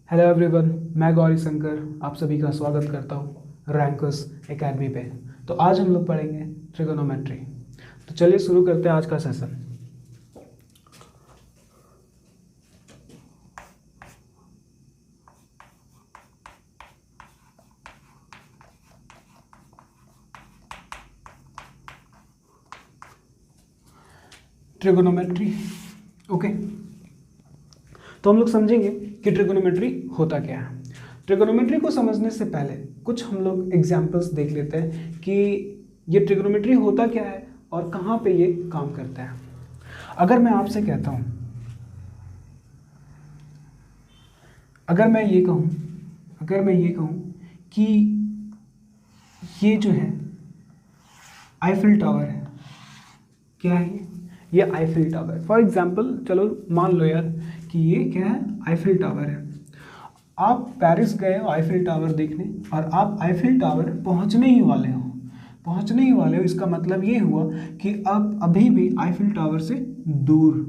Hello everyone, मैं गौरी शंकर आप सभी का स्वागत करता हूँ रैंकर्स एकेडमी पे। तो आज हम लोग पढ़ेंगे ट्रिगोनोमेट्री। तो चलिए शुरू करते हैं आज का सेशन। Trigonometry, okay. तो हम लोग समझेंगे कि ट्रिगोनोमेट्री होता क्या है। ट्रिगोनोमेट्री को समझने से पहले कुछ हम लोग एग्जाम्पल्स देख लेते हैं कि ये ट्रिगोनोमेट्री होता क्या है और कहाँ पे ये काम करता है। अगर मैं आपसे कहता हूँ, अगर मैं ये कहूँ कि ये जो है आईफिल टावर है, क्या है ये आईफिल टावर। फॉर एग्जाम्पल चलो मान लो यार कि ये क्या है, आईफिल टावर है। आप पेरिस गए हो आईफिल टावर देखने और आप आईफिल टावर पहुंचने ही वाले हो। इसका मतलब ये हुआ कि आप अभी भी आईफिल टावर से दूर,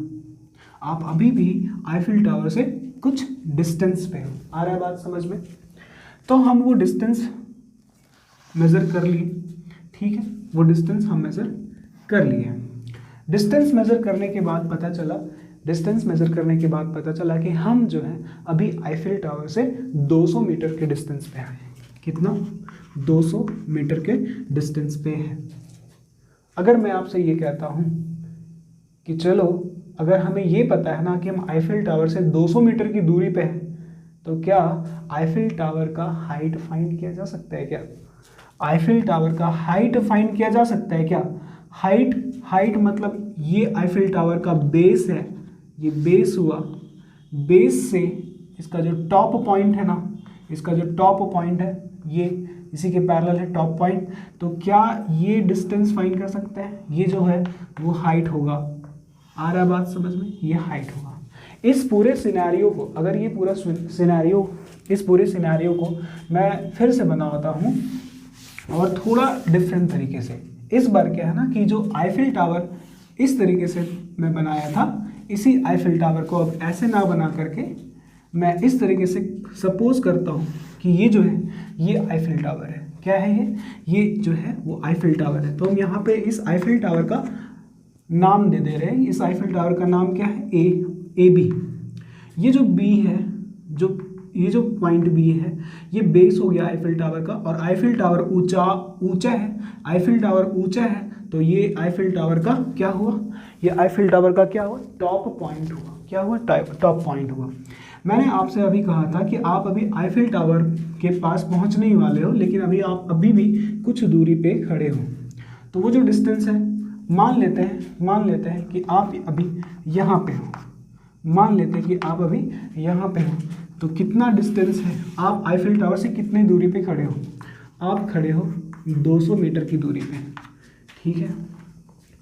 आप अभी भी आईफिल टावर से कुछ डिस्टेंस पे हो। आ रहा है बात समझ में? तो हम वो डिस्टेंस मेज़र कर लिए, ठीक है, वो डिस्टेंस हम मेज़र कर लिए। डिस्टेंस मेज़र करने के बाद पता चला कि हम जो है अभी आईफिल टावर से 200 मीटर के डिस्टेंस पे हैं। कितना? 200 मीटर के डिस्टेंस पे है। अगर मैं आपसे ये कहता हूँ कि चलो, अगर हमें ये पता है ना कि हम आईफिल टावर से 200 मीटर की दूरी पे हैं, तो क्या आईफिल टावर का हाइट फाइंड किया जा सकता है क्या? आईफिल टावर का हाइट फाइंड किया जा सकता है क्या? हाइट मतलब ये आईफिल टावर का बेस है, ये बेस हुआ। बेस से इसका जो टॉप पॉइंट है ना, इसका जो टॉप पॉइंट है ये इसी के पैरेलल है टॉप पॉइंट। तो क्या ये डिस्टेंस फाइंड कर सकते हैं? ये जो है वो हाइट होगा। आ रहा है बात समझ में? ये हाइट होगा। इस पूरे सिनेरियो को, अगर ये पूरा सिनेरियो, इस पूरे सिनेरियो को मैं फिर से बनाता हूँ और थोड़ा डिफरेंट तरीके से। इस बार क्या है ना कि जो आईफिल टावर इस तरीके से मैं बनाया था, इसी आईफिल टावर को अब ऐसे ना बना करके मैं इस तरीके से सपोज करता हूँ कि ये जो है ये आईफिल टावर है। क्या है ये जो है वो आईफिल टावर है। तो हम यहाँ पे इस आईफिल टावर का नाम दे रहे हैं। इस आईफिल टावर का नाम क्या है? A B. ये जो बी है, ये जो पॉइंट बी है, ये बेस हो गया आईफिल टावर का। और आईफिल टावर ऊंचा है, आईफिल टावर ऊंचा है, तो ये आईफिल टावर का क्या हुआ? ये आईफिल टावर का क्या हुआ? टॉप पॉइंट हुआ। क्या हुआ? टॉप पॉइंट हुआ। मैंने आपसे अभी कहा था कि आप अभी आईफिल टावर के पास पहुंचने ही वाले हो, लेकिन अभी आप अभी भी कुछ दूरी पे खड़े हो। तो वो जो डिस्टेंस है, मान लेते हैं कि आप अभी यहाँ पे हो। मान लेते हैं कि आप अभी यहाँ पे हो। तो कितना डिस्टेंस है? आप आईफिल टावर से कितनी दूरी पे खड़े हो? आप खड़े हो 200 मीटर की दूरी पे, ठीक है।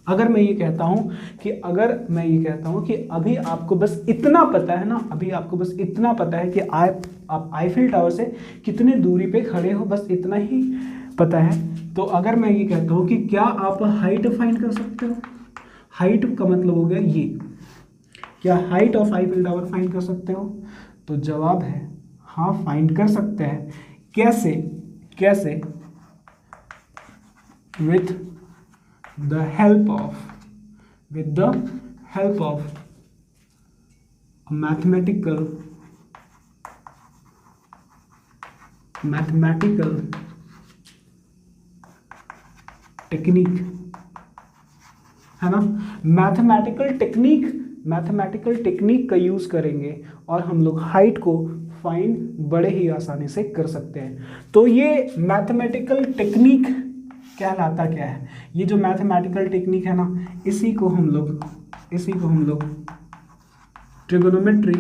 अगर मैं ये कहता हूँ कि अभी आपको बस इतना पता है ना, अभी आपको बस इतना पता है कि आप आईफिल टावर से कितने दूरी पे खड़े हो, बस इतना ही पता है। तो अगर मैं ये कहता हूँ कि क्या आप हाइट फाइंड कर सकते हो? हाइट का मतलब हो गया ये, क्या height of Eiffel tower find कर सकते हो? तो जवाब है हाँ, फाइंड कर सकते हैं। कैसे? with the help of a mathematical technique, है ना। मैथमेटिकल टेक्निक का यूज करेंगे और हम लोग हाइट को फाइंड बड़े ही आसानी से कर सकते हैं। तो ये मैथमेटिकल टेक्निक कहलाता क्या है? ये जो मैथमेटिकल टेक्निक है ना, इसी को हम लोग ट्रिगोनोमेट्री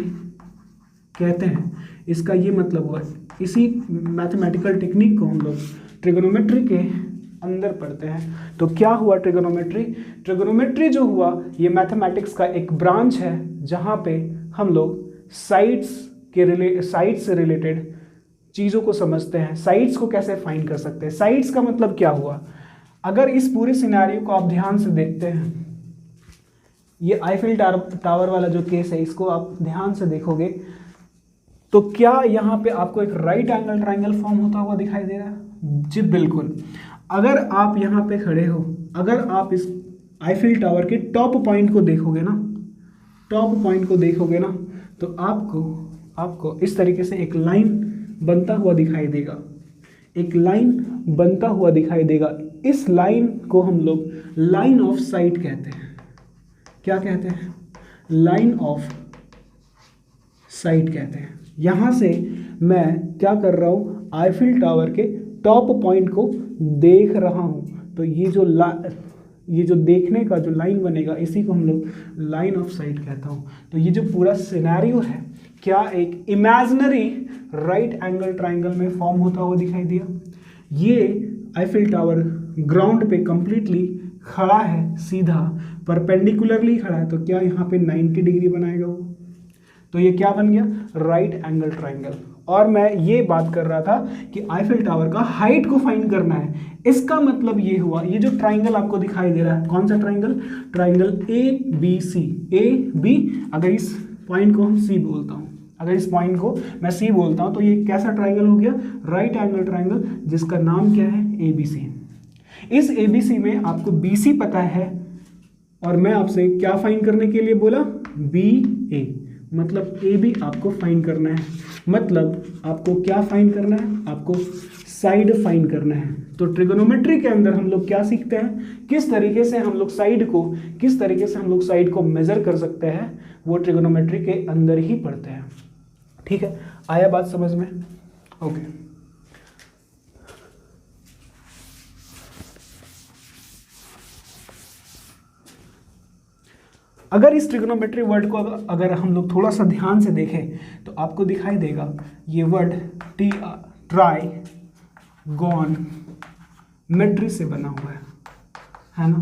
कहते हैं। इसका ये मतलब हुआ, इसी मैथमेटिकल टेक्निक को हम लोग ट्रिगोनोमेट्री के अंदर पढ़ते हैं। तो क्या हुआ? ट्रिगोनोमेट्री जो हुआ ये मैथमेटिक्स का एक ब्रांच है, जहाँ पे हम लोग साइड्स से रिलेटेड चीज़ों को समझते हैं। साइड्स को कैसे फाइंड कर सकते हैं? साइड्स का मतलब क्या हुआ? अगर इस पूरे सिनेरियो को आप ध्यान से देखते हैं, ये आईफिल टावर वाला जो केस है, इसको आप ध्यान से देखोगे तो क्या यहाँ पे आपको एक राइट एंगल ट्राइंगल फॉर्म होता हुआ दिखाई दे रहा है? जी बिल्कुल। अगर आप यहाँ पे खड़े हो, अगर आप इस आईफिल टावर के टॉप पॉइंट को देखोगे ना, टॉप पॉइंट को देखोगे ना, तो आपको इस तरीके से एक लाइन बनता हुआ दिखाई देगा, एक लाइन बनता हुआ दिखाई देगा। इस लाइन को हम लोग लाइन ऑफ साइट कहते हैं। क्या कहते हैं? लाइन ऑफ साइट कहते हैं। यहाँ से मैं क्या कर रहा हूँ, आईफिल टावर के टॉप पॉइंट को देख रहा हूँ, तो ये जो देखने का जो लाइन बनेगा, इसी को हम लोग लाइन ऑफ साइट कहता हूँ। तो ये जो पूरा सिनेरियो है, क्या एक इमेजिनरी राइट एंगल ट्राइंगल में फॉर्म होता हुआ दिखाई दिया। ये आईफिल टावर ग्राउंड पे कंप्लीटली खड़ा है, सीधा परपेंडिकुलरली खड़ा है, तो क्या यहाँ पे 90 डिग्री बनाएगा वो, तो ये क्या बन गया? Right angle triangle. और मैं ये बात कर रहा था कि आईफिल टावर का हाइट को फाइंड करना है। इसका मतलब ये हुआ, ये जो ट्राइंगल आपको दिखाई दे रहा है, कौन सा ट्राइंगल? Triangle ABC, AB। अगर इस पॉइंट को हम C बोलता हूँ, अगर इस पॉइंट को मैं C बोलता हूँ, तो ये कैसा ट्राइंगल हो गया? राइट एंगल ट्राइंगल, जिसका नाम क्या है? ABC। इस ABC में आपको BC पता है, और मैं आपसे क्या फाइंड करने के लिए बोला? BA, मतलब AB आपको फाइंड करना है। मतलब आपको क्या फाइंड करना है? आपको साइड फाइंड करना है। तो ट्रिगोनोमेट्री के अंदर हम लोग क्या सीखते हैं, किस तरीके से हम लोग साइड को मेजर कर सकते हैं, वो ट्रिगोनोमेट्री के अंदर ही पढ़ते हैं। ठीक है, आया बात समझ में? ओके। अगर इस ट्रिगोनोमेट्री वर्ड को अगर हम लोग थोड़ा सा ध्यान से देखें, तो आपको दिखाई देगा ये वर्ड ट्राइगोनमेट्री से बना हुआ है ना,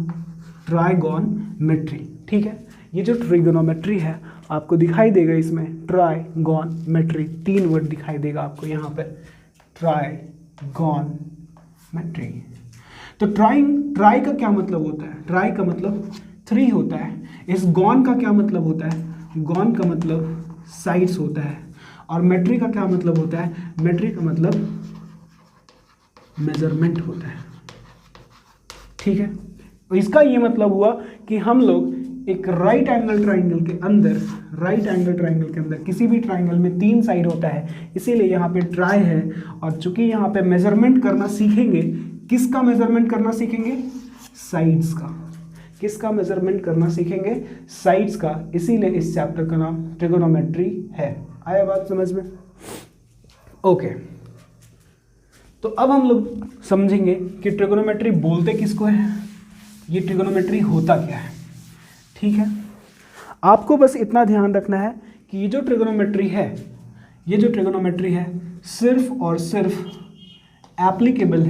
ट्राइगोनमेट्री। ठीक है, ये जो ट्रिगोनोमेट्री है आपको दिखाई देगा, इसमें ट्राइगोनमेट्री 3 वर्ड दिखाई देगा आपको यहाँ पे, ट्राइगोनमेट्री। तो ट्राई का क्या मतलब होता है? ट्राई का मतलब 3 होता है। इस गॉन का क्या मतलब होता है? गॉन का मतलब साइड्स होता है। और मेट्री का क्या मतलब होता है? मेट्री का मतलब मेजरमेंट होता है। ठीक है, तो इसका ये मतलब हुआ कि हम लोग एक राइट एंगल ट्राइंगल के अंदर, किसी भी ट्राइंगल में 3 साइड होता है, इसीलिए यहाँ पे ट्राई है। और चूंकि यहाँ पे मेजरमेंट करना सीखेंगे, किसका मेजरमेंट करना सीखेंगे? साइड्स का। किसका मेजरमेंट करना सीखेंगे? साइड्स का। इसीलिए इस चैप्टर का नाम ट्रिगोनोमेट्री है। आया बात समझ में? ओके, तो अब हम लोग समझेंगे कि ट्रिगोनोमेट्री बोलते किसको है, ये ट्रिगोनोमेट्री होता क्या है। ठीक है, आपको बस इतना ध्यान रखना है कि ये जो ट्रिगोनोमेट्री है, सिर्फ और सिर्फ एप्लीकेबल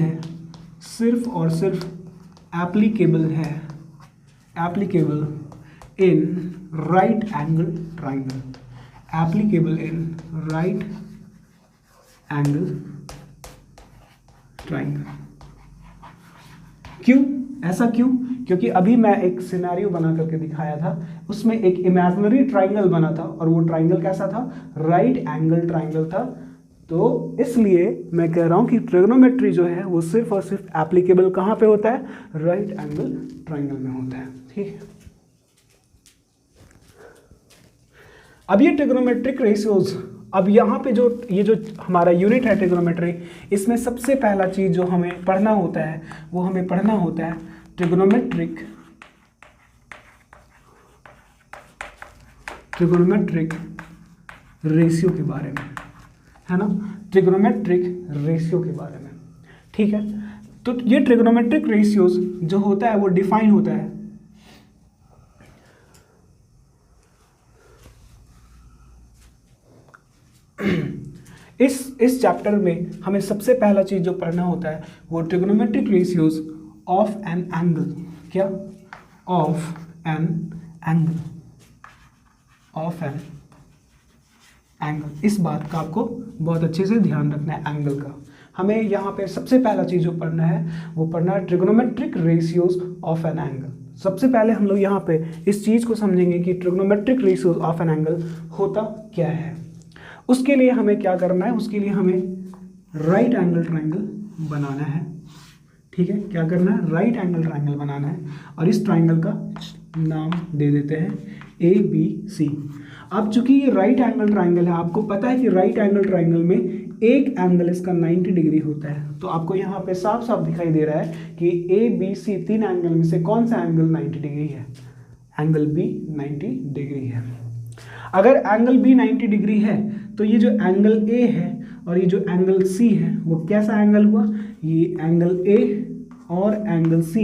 है, applicable in right angle triangle, applicable in right angle triangle। क्यों? ऐसा क्यों? क्योंकि अभी मैं एक सिनेरियो बना करके दिखाया था, उसमें एक इमेजिनरी ट्राइंगल बना था, और वो ट्राइंगल कैसा था? राइट एंगल ट्राइंगल था। तो इसलिए मैं कह रहा हूं कि ट्रिगोनोमेट्री जो है वो सिर्फ और सिर्फ एप्लीकेबल कहाँ पे होता है? राइट एंगल ट्राइंगल में होता है। ठीक है, अब ये ट्रिगोनोमेट्रिक रेशियोज, अब यहाँ पे जो ये जो हमारा यूनिट है ट्रिगोनोमेट्री, इसमें सबसे पहला चीज जो हमें पढ़ना होता है, वो हमें पढ़ना होता है ट्रिगोनोमेट्रिक रेशियो के बारे में, है ना, ट्रिगोनोमेट्रिक रेशियो के बारे में। ठीक है, तो ये ट्रिगोनोमेट्रिक रेशियोज जो होता है वो डिफाइन होता है इस चैप्टर में हमें सबसे पहला चीज जो पढ़ना होता है वो trigonometric ratios of an angle. क्या? Of an angle. इस बात का आपको बहुत अच्छे से ध्यान रखना है, एंगल का। हमें यहाँ पे सबसे पहला चीज जो पढ़ना है वो पढ़ना है trigonometric ratios of an angle. सबसे पहले हम लोग यहाँ पे इस चीज को समझेंगे कि trigonometric ratios of an angle होता क्या है। उसके लिए हमें क्या करना है, उसके लिए हमें राइट एंगल ट्राइंगल बनाना है। ठीक है, क्या करना है, राइट एंगल ट्राइंगल बनाना है और इस ट्राइंगल का नाम दे देते हैं ABC। अब चूंकि ये राइट एंगल ट्राइंगल है, आपको पता है कि राइट एंगल ट्राइंगल में एक एंगल इसका 90 डिग्री होता है, तो आपको यहाँ पे साफ साफ दिखाई दे रहा है कि ABC 3 एंगल में से कौन सा एंगल 90 डिग्री है, एंगल B 90 डिग्री है। अगर एंगल B 90 डिग्री है तो ये जो एंगल A है और ये जो एंगल C है वो कैसा एंगल हुआ, ये एंगल A और एंगल C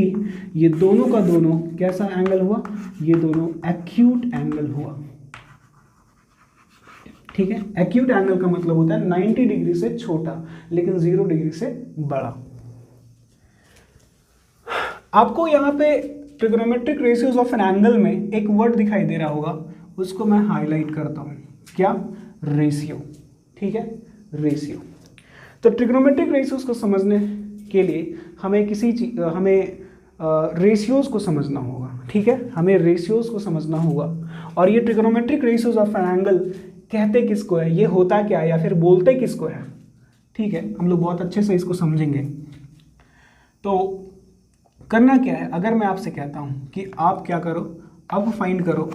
ये दोनों का दोनों कैसा एंगल हुआ, ये दोनों एक्यूट एंगल हुआ। ठीक है, एक्यूट एंगल का मतलब होता है 90 डिग्री से छोटा लेकिन 0 डिग्री से बड़ा। आपको यहाँ पे trigonometric ratios of an angle में एक वर्ड दिखाई दे रहा होगा, उसको मैं हाईलाइट करता हूँ, क्या, रेशियो। ठीक है, रेशियो। तो ट्रिग्नोमेट्रिक रेशियोज को समझने के लिए हमें रेशियोज को समझना होगा। ठीक है, हमें रेशियोज को समझना होगा। और ये trigonometric ratios of an angle कहते किसको है, ये होता क्या है या फिर बोलते किसको है। ठीक है, हम लोग बहुत अच्छे से इसको समझेंगे। तो करना क्या है, अगर मैं आपसे कहता हूं कि आप क्या करो, अब फाइंड करो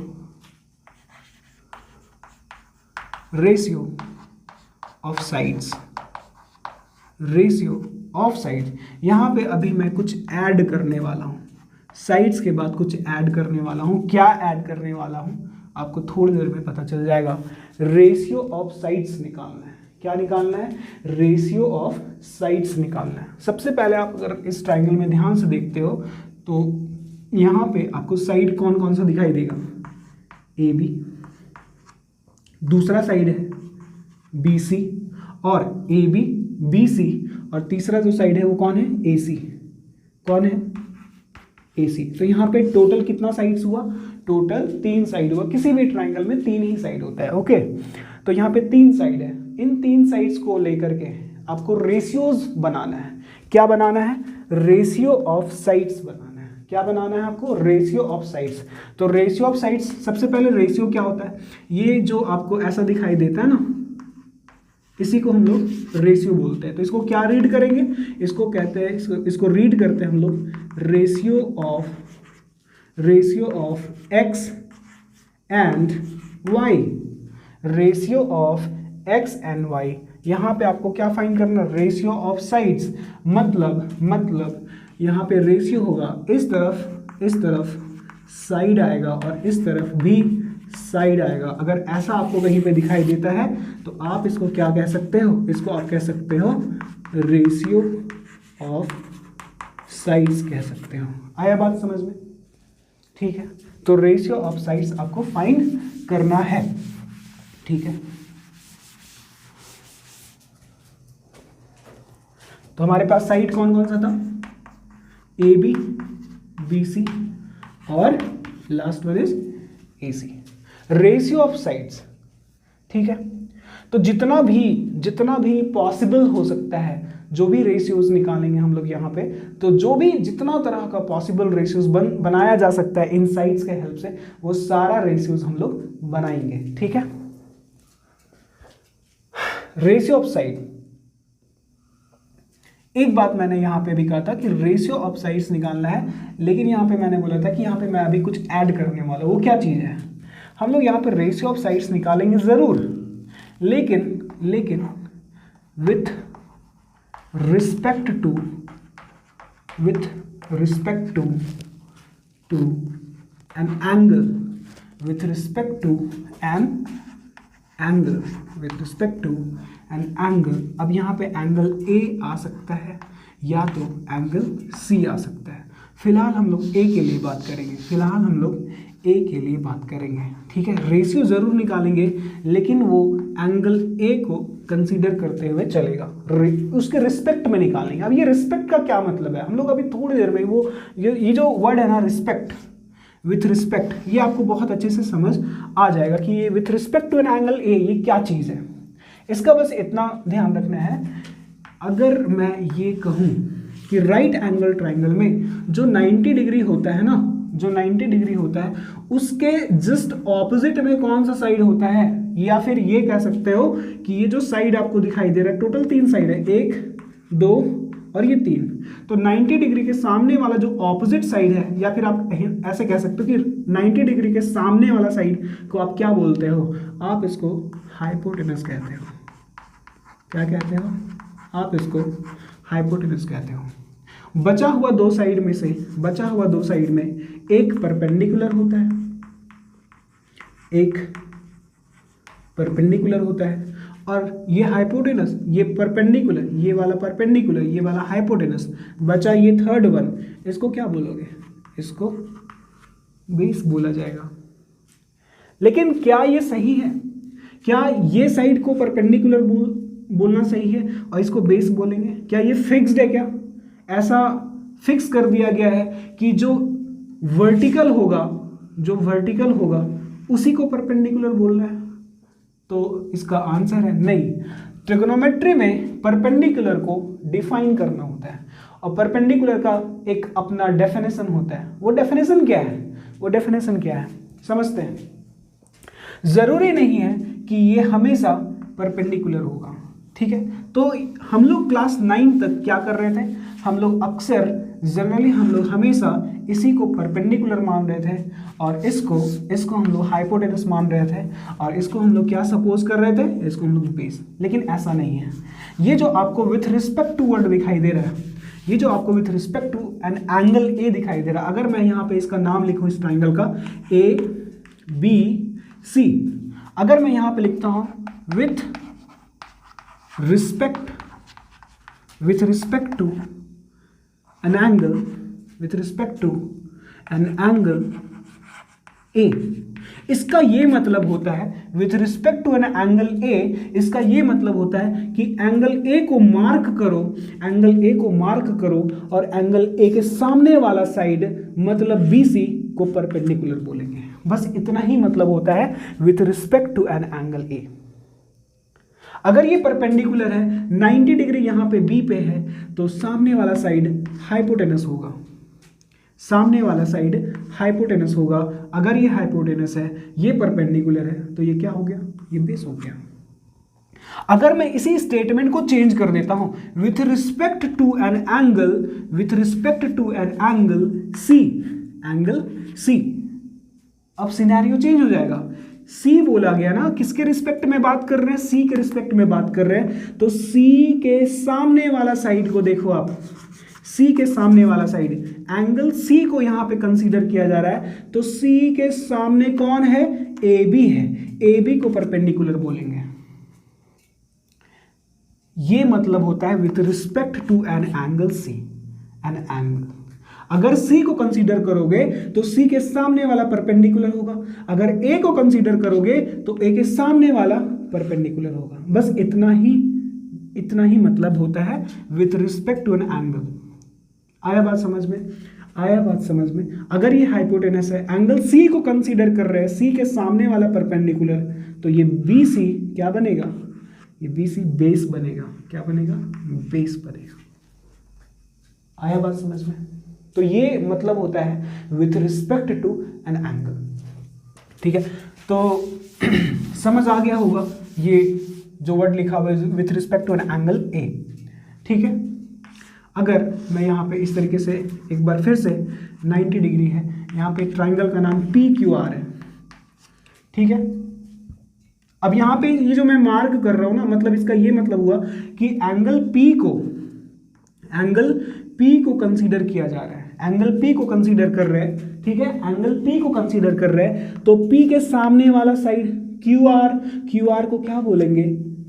ratio of sides, ratio of sides, यहां पे अभी मैं कुछ ऐड करने वाला हूं, साइड्स के बाद कुछ ऐड करने वाला हूं। क्या ऐड करने वाला हूं आपको थोड़ी देर में पता चल जाएगा। रेशियो ऑफ साइड्स निकालना है। क्या निकालना है, रेशियो ऑफ साइड्स निकालना है। सबसे पहले आप अगर इस ट्राइंगल में ध्यान से देखते हो तो यहाँ पे आपको साइड कौन कौन सा दिखाई देगा, AB, दूसरा साइड है BC और AB BC, और तीसरा जो साइड है वो कौन है, AC। कौन है, AC। तो यहाँ पे टोटल कितना साइड्स हुआ, टोटल 3 साइड हुआ। किसी भी ट्राइंगल में 3 ही साइड होता है। ओके, तो यहाँ पे 3 साइड है। इन 3 साइड्स को लेकर के आपको रेशियोज बनाना है। क्या बनाना है, रेशियो ऑफ साइड्स बनाना है। क्या बनाना है आपको, रेशियो ऑफ साइड्स। तो रेशियो ऑफ साइड्स, सबसे पहले रेशियो क्या होता है, ये जो आपको ऐसा दिखाई देता है ना, इसी को हम लोग रेशियो बोलते हैं। तो इसको क्या रीड करेंगे, इसको कहते हैं, इसको रीड करते हैं हम लोग ratio of x and y, ratio of x and y। यहाँ पे आपको क्या फाइंड करना, रेशियो ऑफ साइड्स, मतलब यहाँ पे रेशियो होगा, इस तरफ साइड आएगा और इस तरफ भी साइड आएगा। अगर ऐसा आपको कहीं पे दिखाई देता है तो आप इसको क्या कह सकते हो, इसको आप कह सकते हो रेशियो ऑफ साइड्स कह सकते हो। आया बात समझ में, ठीक है। तो रेशियो ऑफ साइड्स आपको फाइंड करना है, ठीक है। तो हमारे पास साइड कौन कौन सा था, AB, BC और last one is AC। Ratio of sides, ठीक है। तो जितना भी पॉसिबल हो सकता है, जो भी रेशियोज निकालेंगे हम लोग यहाँ पे, तो जो भी जितना तरह का पॉसिबल रेशियोज बनाया जा सकता है इन साइड्स के हेल्प से, वो सारा रेशियोज हम लोग बनाएंगे, ठीक है। रेशियो ऑफ साइड, एक बात मैंने यहाँ पे भी कहा था कि रेशियो ऑफ साइड्स निकालना है, लेकिन यहाँ पे मैंने बोला था कि यहाँ पे मैं अभी कुछ ऐड करने वाला हूँ। वो क्या चीज़ है, हम लोग यहाँ पे रेशियो ऑफ साइड्स निकालेंगे ज़रूर, लेकिन with respect to an angle, with respect to an angle. अब यहाँ पे एंगल A आ सकता है या तो एंगल C आ सकता है। फिलहाल हम लोग A के लिए बात करेंगे, ठीक है। रेशियो ज़रूर निकालेंगे, लेकिन वो एंगल A को कंसीडर करते हुए चलेगा, उसके रिस्पेक्ट में निकालेंगे। अब ये रिस्पेक्ट का क्या मतलब है, हम लोग अभी थोड़ी देर में वो ये जो वर्ड है ना, रिस्पेक्ट, विथ रिस्पेक्ट, ये आपको बहुत अच्छे से समझ आ जाएगा कि ये with respect to an angle A ये क्या चीज़ है। इसका बस इतना ध्यान रखना है, अगर मैं ये कहूँ कि राइट एंगल ट्राइंगल में जो 90 डिग्री होता है ना, जो 90 डिग्री होता है, उसके जस्ट ऑपोजिट में कौन सा साइड होता है, या फिर ये कह सकते हो कि ये जो साइड आपको दिखाई दे रहा है, टोटल 3 साइड है, 1 2 और ये 3, तो 90 डिग्री के सामने वाला जो ऑपोजिट साइड है, या फिर आप ऐसे कह सकते हो कि 90 डिग्री के सामने वाला साइड को आप क्या बोलते हो, आप इसको हाइपोटेनस कहते हो। क्या कहते हो आप इसको? हाइपोटेनस कहते हो। बचा हुआ दो साइड में एक परपेंडिकुलर होता है, एक परपेंडिकुलर होता है, और ये हाइपोटेनस, ये परपेंडिकुलर, ये वाला परपेंडिकुलर, ये वाला हाइपोटेनस, बचा ये थर्ड वन, इसको क्या बोलोगे? इसको बेस बोला जाएगा। लेकिन क्या ये सही है? क्या ये साइड को परपेंडिकुलर बोलना सही है और इसको बेस बोलेंगे? क्या ये फिक्स्ड है? क्या ऐसा फिक्स कर दिया गया है कि जो वर्टिकल होगा उसी को परपेंडिकुलर बोलना है? तो इसका आंसर है नहीं। ट्रिगोनोमेट्री में परपेंडिकुलर को डिफाइन करना होता है और परपेंडिकुलर का एक अपना डेफिनेशन होता है। वो डेफिनेशन क्या है? समझते हैं। जरूरी नहीं है कि ये हमेशा परपेंडिकुलर होगा, ठीक है। तो हम लोग क्लास 9 तक क्या कर रहे थे? हम लोग अक्सर जनरली हम लोग हमेशा इसी को परपेंडिकुलर मान रहे थे और इसको हम लोग हाइपोटेनस मान रहे थे और इसको हम लोग क्या सपोज कर रहे थे? इसको हम लोग बेस। लेकिन ऐसा नहीं है। ये जो आपको विथ रिस्पेक्ट टू वर्ड दिखाई दे रहा है, ये जो आपको with respect to an angle A दिखाई दे रहा है, अगर मैं यहाँ पे इसका नाम लिखूँ इस ट्राइंगल का ABC, अगर मैं यहाँ पे लिखता हूँ with respect to an angle A, इसका ये मतलब होता है with respect to an angle A, इसका ये मतलब होता है कि एंगल A को मार्क करो और एंगल A के सामने वाला साइड मतलब BC को परपेंडिकुलर बोलेंगे। बस इतना ही मतलब होता है with respect to an angle A। अगर ये परपेंडिकुलर है, 90 डिग्री यहाँ पे B पे है, तो सामने वाला साइड हाइपोटेनस होगा। अगर ये हाइपोटेनस है, ये परपेंडिकुलर है, तो ये क्या हो गया? ये बेस हो गया। अगर मैं इसी स्टेटमेंट को चेंज कर देता हूं with respect to an angle C, अब सिनेरियो चेंज हो जाएगा। सी बोला गया ना, किसके रिस्पेक्ट में बात कर रहे हैं? सी के रिस्पेक्ट में बात कर रहे हैं। तो सी के सामने वाला साइड को देखो आप, सी के सामने वाला साइड, एंगल सी को यहां पे कंसीडर किया जा रहा है। तो सी के सामने कौन है? ए बी है। ए बी को परपेंडिकुलर बोलेंगे। ये मतलब होता है with respect to an angle C, an angle. अगर C को कंसीडर करोगे तो C के सामने वाला परपेंडिकुलर होगा, अगर A को कंसीडर करोगे तो A के सामने वाला परपेंडिकुलर होगा। बस इतना ही मतलब होता है with respect to an angle. आया बात समझ में? अगर ये हाइपोटेनस है, एंगल C को कंसीडर कर रहे हैं, C के सामने वाला परपेंडिकुलर, तो ये BC क्या बनेगा? ये BC बेस बनेगा। क्या बनेगा? बेस बनेगा। आया बात समझ में? तो ये मतलब होता है with respect to an angle, ठीक है। तो समझ आ गया होगा ये जो वर्ड लिखा हुआ है with respect to an angle A, ठीक है। अगर मैं यहाँ पे इस तरीके से एक बार फिर से 90 डिग्री है, यहाँ पे एक ट्राइंगल का नाम PQR है, ठीक है। अब यहाँ पे ये जो मैं मार्क कर रहा हूँ ना, मतलब इसका ये मतलब हुआ कि एंगल P को कंसीडर किया जा रहा है, एंगल P को कंसीडर कर रहे हैं, ठीक है। एंगल P को कंसीडर कर रहे हैं, तो P के सामने वाला साइड QR को क्या बोलेंगे?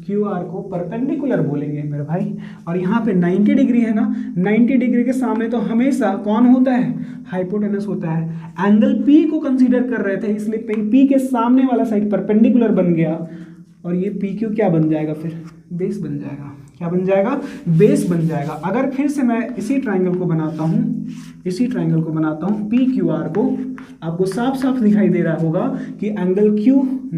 QR को परपेंडिकुलर बोलेंगे मेरे भाई। और यहाँ पे 90 डिग्री है ना, 90 डिग्री के सामने तो हमेशा कौन होता है? हाइपोटेनस होता है। एंगल P को कंसीडर कर रहे थे, इसलिए P के सामने वाला साइड परपेंडिकुलर बन गया और ये PQ क्या बन जाएगा? फिर बेस बन जाएगा। क्या बन जाएगा? बेस बन जाएगा। अगर फिर से मैं इसी ट्राइंगल को बनाता हूँ PQR को, आपको साफ साफ दिखाई दे रहा होगा कि एंगल Q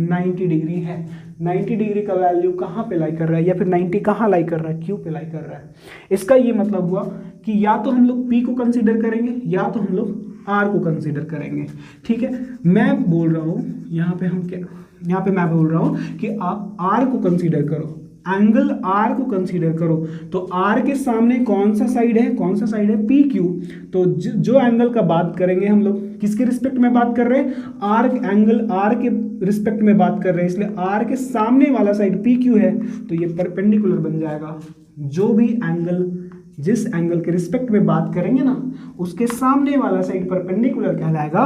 90 डिग्री है। 90 डिग्री का वैल्यू कहाँ पे लाई कर रहा है, या फिर 90 कहाँ लाई कर रहा है? Q पे लाई कर रहा है। इसका ये मतलब हुआ कि या तो हम लोग P को कंसीडर करेंगे या तो हम लोग आर को कंसीडर करेंगे। ठीक है, मैं बोल रहा हूँ यहाँ पे मैं बोल रहा हूँ कि आप आर को कंसीडर करो, एंगल आर को कंसीडर करो। तो आर के सामने कौन सा साइड है, पी क्यू। तो जो एंगल का बात करेंगे हम लोग किसके रिस्पेक्ट में बात कर रहे हैं, आर एंगल आर के रिस्पेक्ट में बात कर रहे हैं, इसलिए आर के सामने वाला साइड पी क्यू है, तो ये परपेंडिकुलर बन जाएगा। जो भी एंगल जिस एंगल के रिस्पेक्ट में बात करेंगे ना, उसके सामने वाला साइड परपेंडिकुलर कहलाएगा।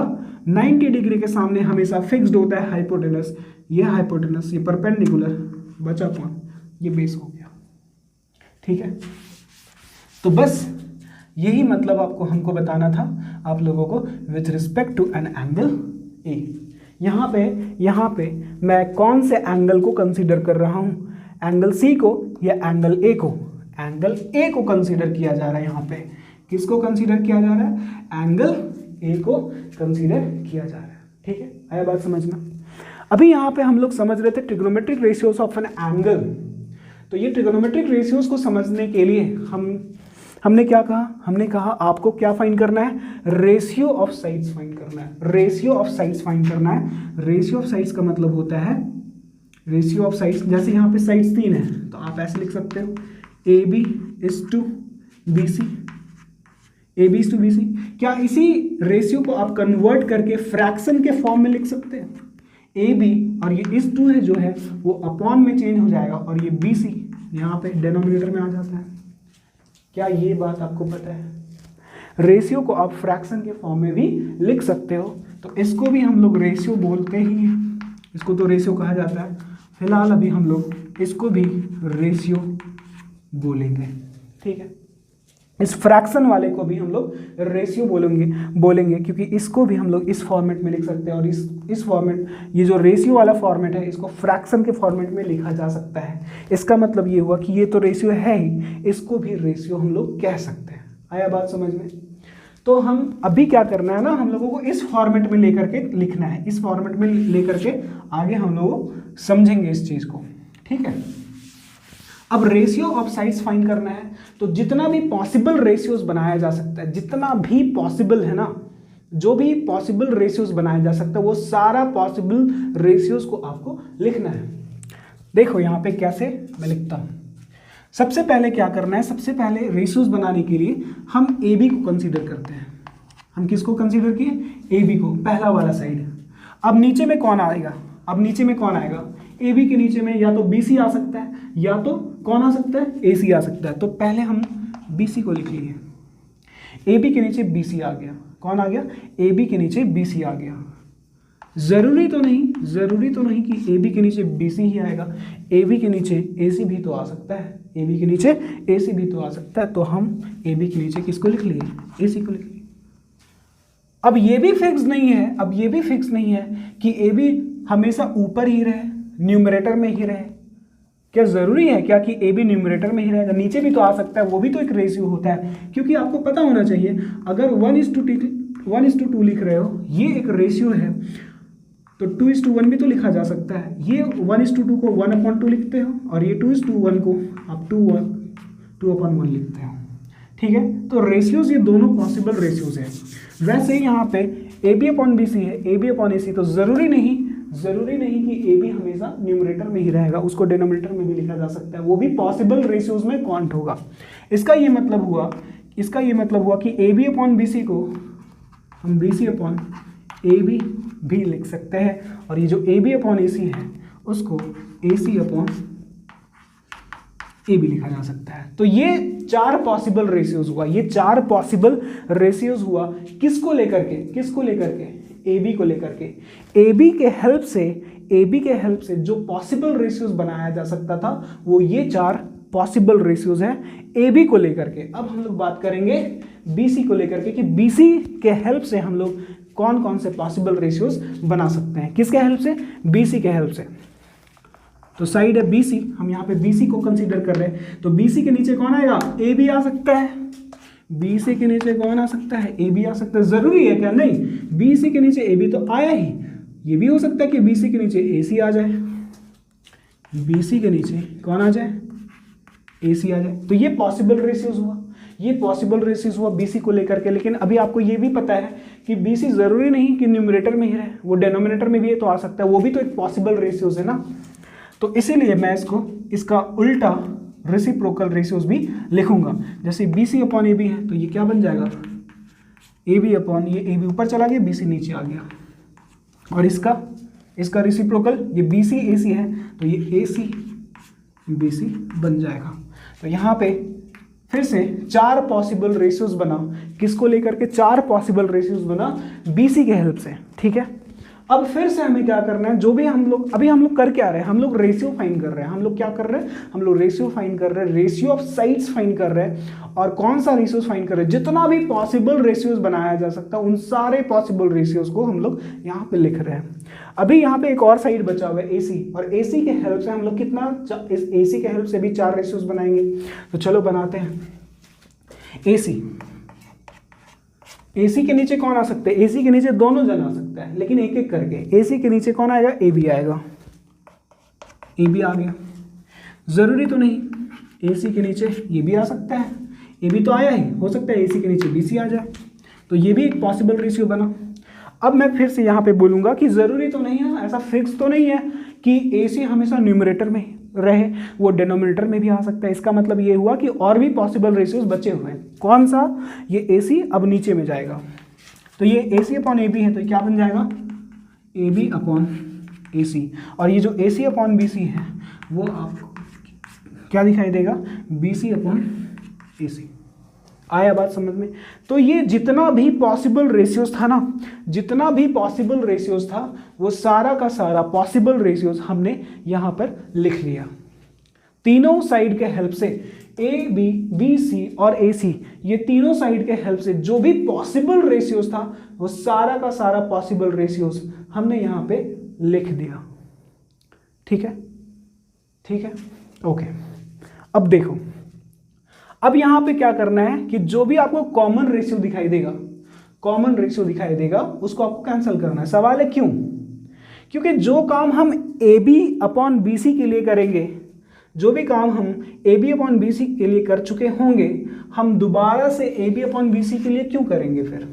90 डिग्री के सामने हमेशा फिक्स्ड होता है हाइपोटेनस, ये हाइपोटेनस, ये परपेंडिकुलर, बचा कौन, ये बेस हो गया। ठीक है, तो बस यही मतलब आपको हमको बताना था आप लोगों को with respect to an angle A. यहाँ पे मैं कौन से एंगल को कंसीडर कर रहा हूँ, एंगल सी को या एंगल ए को, एंगल ए को कंसीडर किया जा रहा है। यहाँ पे किसको कंसीडर किया जा रहा है, एंगल ए को कंसीडर किया जा रहा है। ठीक है, आया बात समझ में। अभी यहाँ पे हम लोग समझ रहे थे trigonometric ratios of an angle. तो ये ट्रिग्नोमेट्रिक रेशियोज को समझने के लिए हमने क्या कहा, हमने कहा आपको क्या फाइंड करना है, रेशियो ऑफ साइड्स फाइंड करना है। रेशियो ऑफ साइड्स फाइंड करना है। रेशियो ऑफ साइड्स का मतलब होता है, रेशियो ऑफ साइड्स, जैसे यहाँ पे साइड्स 3 है तो आप ऐसे लिख सकते हो AB is to BC, AB is to BC। क्या इसी रेशियो को आप कन्वर्ट करके फ्रैक्शन के फॉर्म में लिख सकते हैं, AB और ये इस टू है जो है वो अपॉन में चेंज हो जाएगा और ये BC यहाँ पे डिनोमिनेटर में आ जाता है। क्या ये बात आपको पता है, रेशियो को आप फ्रैक्शन के फॉर्म में भी लिख सकते हो। तो इसको भी हम लोग रेशियो बोलते ही हैं, इसको तो रेशियो कहा जाता है। फिलहाल अभी हम लोग इसको भी रेशियो बोलेंगे। ठीक है, इस फ्रैक्शन वाले को भी हम लोग रेशियो बोलेंगे क्योंकि इसको भी हम लोग इस फॉर्मेट में लिख सकते हैं और इस फॉर्मेट, ये जो रेशियो वाला फॉर्मेट है, इसको फ्रैक्शन के फॉर्मेट में लिखा जा सकता है। इसका मतलब ये हुआ कि ये तो रेशियो है ही, इसको भी रेशियो हम लोग कह सकते हैं। आया बात समझ में। तो हम अभी क्या करना है ना, हम लोगों को इस फॉर्मेट में लेकर के लिखना है, इस फॉर्मेट में लेकर के आगे हम लोग समझेंगे इस चीज़ को। ठीक है, अब रेशियो ऑफ साइड्स फाइंड करना है तो जितना भी पॉसिबल रेशियोज बनाया जा सकता है, जितना भी पॉसिबल है ना, जो भी पॉसिबल रेशियोज बनाया जा सकता है वो सारा पॉसिबल रेशियोज को आपको लिखना है। देखो यहाँ पे कैसे मैं लिखता हूँ। सबसे पहले क्या करना है, सबसे पहले रेशियोज बनाने के लिए हम ए बी को कंसीडर करते हैं। हम किसको कंसीडर किए, ए बी को, पहला वाला साइड। अब नीचे में कौन आएगा, ए बी के नीचे में या तो बी सी आ सकता है या तो कौन आ सकता है, ए सी आ सकता है। तो पहले हम बी सी को लिख लिए, ए बी के नीचे बी सी आ गया। कौन आ गया, ए बी के नीचे बी सी आ गया। ज़रूरी तो नहीं कि ए बी के नीचे बी सी ही आएगा, ए बी के नीचे ए सी भी तो आ सकता है, ए बी के नीचे ए सी भी तो आ सकता है। तो हम ए बी के नीचे किसको लिख लिए, ए सी को लिख लिए। अब ये भी फिक्स नहीं है कि ए बी हमेशा ऊपर ही रहे, न्यूमरेटर में ही रहे। क्या जरूरी है क्या कि ए बी न्यूमरेटर में ही रहेगा, नीचे भी तो आ सकता है, वो भी तो एक रेशियो होता है। क्योंकि आपको पता होना चाहिए, अगर 1:2 लिख रहे हो, ये एक रेशियो है, तो 2:1 भी तो लिखा जा सकता है। ये 1:2 को 1/2 लिखते हो और ये 2:1 को आप 2/1 लिखते हो। ठीक है, तो रेशियोज ये दोनों पॉसिबल रेशियोज हैं। वैसे ही यहाँ पे A B upon B C है, ए बी अपॉन ए सी, तो ज़रूरी नहीं कि ए बी हमेशा न्यूमरेटर में ही रहेगा, उसको डिनोमिनेटर में भी लिखा जा सकता है, वो भी पॉसिबल रेशियोज में काउंट होगा। इसका ये मतलब हुआ कि A B upon B C को हम B C upon A B भी लिख सकते हैं, और ये जो ए बी अपॉन ए सी है उसको ए सी अपॉन ए भी लिखा जा सकता है। तो ये 4 पॉसिबल रेशियोज हुआ, किसको लेकर के, ए बी को लेकर के। ए बी के हेल्प से जो पॉसिबल रेशियोज बनाया जा सकता था वो ये 4 पॉसिबल रेशियोज हैं ए बी को लेकर के। अब हम लोग बात करेंगे बी सी को लेकर के कि बी सी के हेल्प से हम लोग कौन कौन से पॉसिबल रेशियोज बना सकते हैं। किसके हेल्प से, बी सी के हेल्प से। तो साइड है बी सी, हम यहाँ पे बी सी को कंसीडर कर रहे हैं, तो बी सी के नीचे कौन आएगा, ए बी आ सकता है। बी सी के नीचे कौन आ सकता है, ए बी आ सकता है। जरूरी है क्या, नहीं, बी सी के नीचे ए बी तो आया ही, ये भी हो सकता है कि बी सी के नीचे ए सी आ जाए, बी सी के नीचे कौन आ जाए, ए सी आ जाए। तो ये पॉसिबल रेशियोज हुआ। ये पॉसिबल रेशियोज हुआ बीसी को लेकर के। लेकिन अभी आपको ये भी पता है कि बीसी ज़रूरी नहीं कि न्यूमरेटर में ही रहे, वो डिनोमिनेटर में भी तो आ सकता है, वो भी तो एक पॉसिबल रेशियोज है ना। तो इसीलिए मैं इसका उल्टा रेसिप्रोकल रेशियोज भी लिखूंगा। जैसे BC अपॉन AB है तो ये क्या बन जाएगा, AB अपॉन ये AB ऊपर चला गया, BC नीचे आ गया। और इसका रेसिप्रोकल ये BC AC है तो ये AC BC बन जाएगा। तो यहाँ पे फिर से 4 पॉसिबल रेशियोज बना, किसको लेकर के 4 पॉसिबल रेशियोज बना, BC के हेल्प से। ठीक है, अब फिर से हमें क्या करना है, जो भी हम लोग कर क्या रहे हैं, हम लोग रेशियो फाइंड कर रहे हैं। हम लोग क्या कर रहे हैं, हम लोग रेशियो फाइंड कर रहे हैं, रेशियो ऑफ साइड्स फाइंड कर रहे हैं। और कौन सा रेशियोज फाइंड कर रहे हैं, जितना भी पॉसिबल रेशियोज बनाया जा सकता है उन सारे पॉसिबल रेशियोज को हम लोग यहाँ पे लिख रहे हैं। अभी यहाँ पे एक और साइड बचा हुआ है AC, और AC के हेल्प से हम लोग इस AC के हेल्प से भी 4 रेशियोज बनाएंगे। तो चलो बनाते हैं। AC के नीचे कौन आ सकते हैं, AC के नीचे दोनों जन आ सकते हैं, लेकिन एक एक करके। AC के नीचे कौन आएगा, AB आएगा, AB आ गया। जरूरी तो नहीं AC के नीचे ये भी आ सकता है, AB तो आया ही, हो सकता है AC के नीचे BC आ जाए, तो ये भी एक पॉसिबल रेशियो बना। अब मैं फिर से यहाँ पे बोलूँगा कि ज़रूरी तो नहीं है, ऐसा फिक्स तो नहीं है कि AC हमेशा न्यूमरेटर में रहे, वो डिनोमिनेटर में भी आ सकता है। इसका मतलब ये हुआ कि और भी पॉसिबल रेशियोज बचे हुए हैं। कौन सा, ये AC अब नीचे में जाएगा, तो ये AC अपॉन AB है तो क्या बन जाएगा, AB अपॉन AC। और ये जो AC अपॉन BC है वो आपको क्या दिखाई देगा, BC अपॉन AC। आया बात समझ में। तो ये जितना भी पॉसिबल रेशियोज था ना, जितना भी पॉसिबल रेशियोज था वो सारा का सारा पॉसिबल रेशियोज हमने यहाँ पर लिख लिया। तीनों साइड के हेल्प से AB, BC और AC, ये तीनों साइड के हेल्प से जो भी पॉसिबल रेशियोज था वो सारा का सारा पॉसिबल रेशियोज हमने यहाँ पे लिख दिया। ठीक है, ठीक है, ओके। अब देखो, अब यहाँ पे क्या करना है कि जो भी आपको कॉमन रेशियो दिखाई देगा उसको आपको कैंसिल करना है। सवाल है क्यों, क्योंकि जो काम हम AB अपॉन BC के लिए करेंगे, जो भी काम हम AB अपॉन BC के लिए कर चुके होंगे, हम दोबारा से AB अपॉन BC के लिए क्यों करेंगे फिर,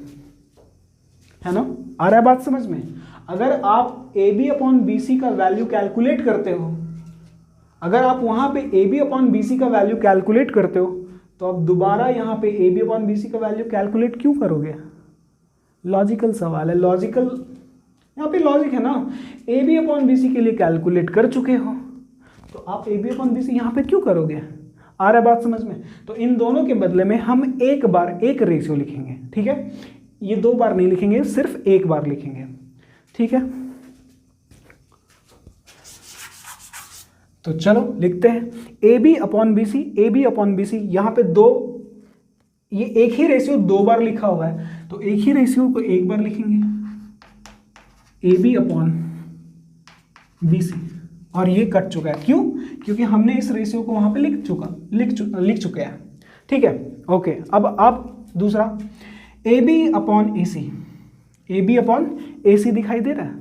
है ना। आ रहा है बात समझ में। अगर आप AB अपॉन BC का वैल्यू कैलकुलेट करते हो, अगर आप वहां पे AB अपॉन BC का वैल्यू कैलकुलेट करते हो तो आप दोबारा यहाँ पे AB अपॉन BC का वैल्यू कैलकुलेट क्यों करोगे। लॉजिकल सवाल है, लॉजिकल, यहाँ पे लॉजिक है ना। AB अपॉन BC के लिए कैलकुलेट कर चुके हो तो आप AB अपॉन BC यहाँ पे क्यों करोगे। आ रहा है बात समझ में। तो इन दोनों के बदले में हम एक बार एक रेशियो लिखेंगे। ठीक है, ये 2 बार नहीं लिखेंगे, सिर्फ 1 बार लिखेंगे। ठीक है, तो चलो लिखते हैं AB upon BC, AB upon BC। यहाँ पे ये एक ही रेशियो 2 बार लिखा हुआ है तो एक ही रेशियो को 1 बार लिखेंगे, AB अपॉन BC। और ये कट चुका है, क्यों, क्योंकि हमने इस रेशियो को वहां पे लिख चुके हैं। ठीक है, ओके। अब आप दूसरा AB upon AC, AB upon AC दिखाई दे रहा है।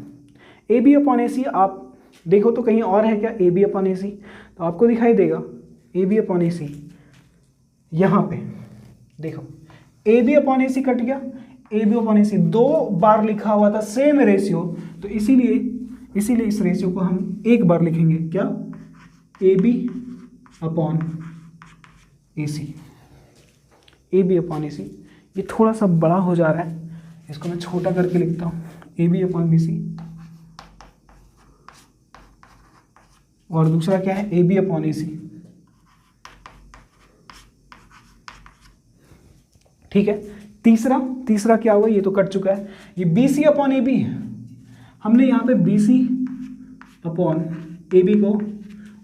AB अपॉन AC आप देखो तो कहीं और है क्या, AB अपॉन AC, तो आपको दिखाई देगा AB अपॉन AC। यहाँ पे देखो AB अपॉन AC कट गया, AB अपॉन AC 2 बार लिखा हुआ था सेम रेशियो, तो इसीलिए इस रेशियो को हम 1 बार लिखेंगे, क्या, AB upon AC। AB upon AC, ये थोड़ा सा बड़ा हो जा रहा है, इसको मैं छोटा करके लिखता हूँ, AB अपॉन BC। और दूसरा क्या है, AB अपॉन AC। ठीक है, तीसरा क्या हुआ, ये तो कट चुका है, ये BC अपॉन AB है। हमने यहाँ पे BC अपॉन AB को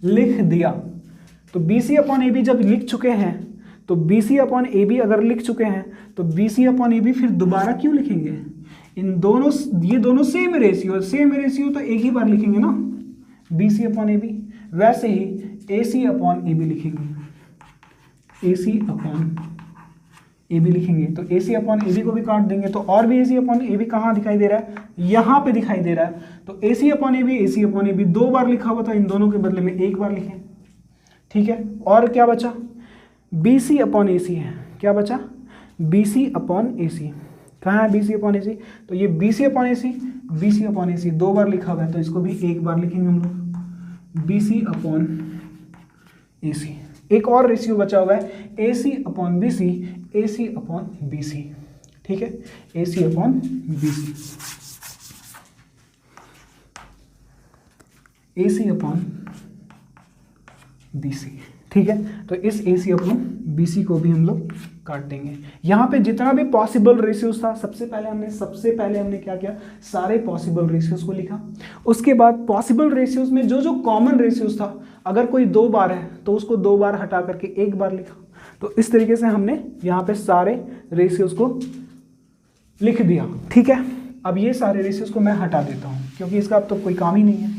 लिख दिया, तो BC अपॉन AB जब लिख चुके हैं तो BC अपॉन AB अगर लिख चुके हैं तो BC अपॉन AB फिर दोबारा क्यों लिखेंगे। ये दोनों सेम रेशियो तो एक ही बार लिखेंगे ना, BC अपॉन AB। वैसे ही AC अपॉन AB लिखेंगे, AC अपॉन AB लिखेंगे, तो AC अपॉन AB को भी काट देंगे तो और भी AC अपॉन AB कहाँ दिखाई दे रहा है, यहाँ पे दिखाई दे रहा है। तो AC अपॉन AB 2 बार लिखा हुआ था, इन दोनों के बदले में 1 बार लिखें। ठीक है, और क्या बचा, BC अपॉन AC है, क्या बचा, बी सी अपॉन ए सी। कहाँ है बी सी अपॉन ए सी, तो ये B C upon A C, B C upon A सी 2 बार लिखा हुआ है तो इसको भी 1 बार लिखेंगे हम लोग, बी सी अपॉन ए सी। एक और रेशियो बचा हुआ है ए C upon B C, A C upon B C, ठीक है, ए C upon B C, A C upon B C, ठीक है। तो इस ए सी अपॉन बी सी को भी हम लोग काट देंगे। यहाँ पे जितना भी पॉसिबल रेशियोज था सबसे पहले हमने क्या किया, सारे पॉसिबल रेशियोज को लिखा। उसके बाद पॉसिबल रेशियोज में जो जो कॉमन रेशियोज था, अगर कोई 2 बार है तो उसको 2 बार हटा करके 1 बार लिखा। तो इस तरीके से हमने यहाँ पे सारे रेशियोज को लिख दिया, ठीक है। अब ये सारे रेशियोज को मैं हटा देता हूँ क्योंकि इसका अब तो कोई काम ही नहीं है।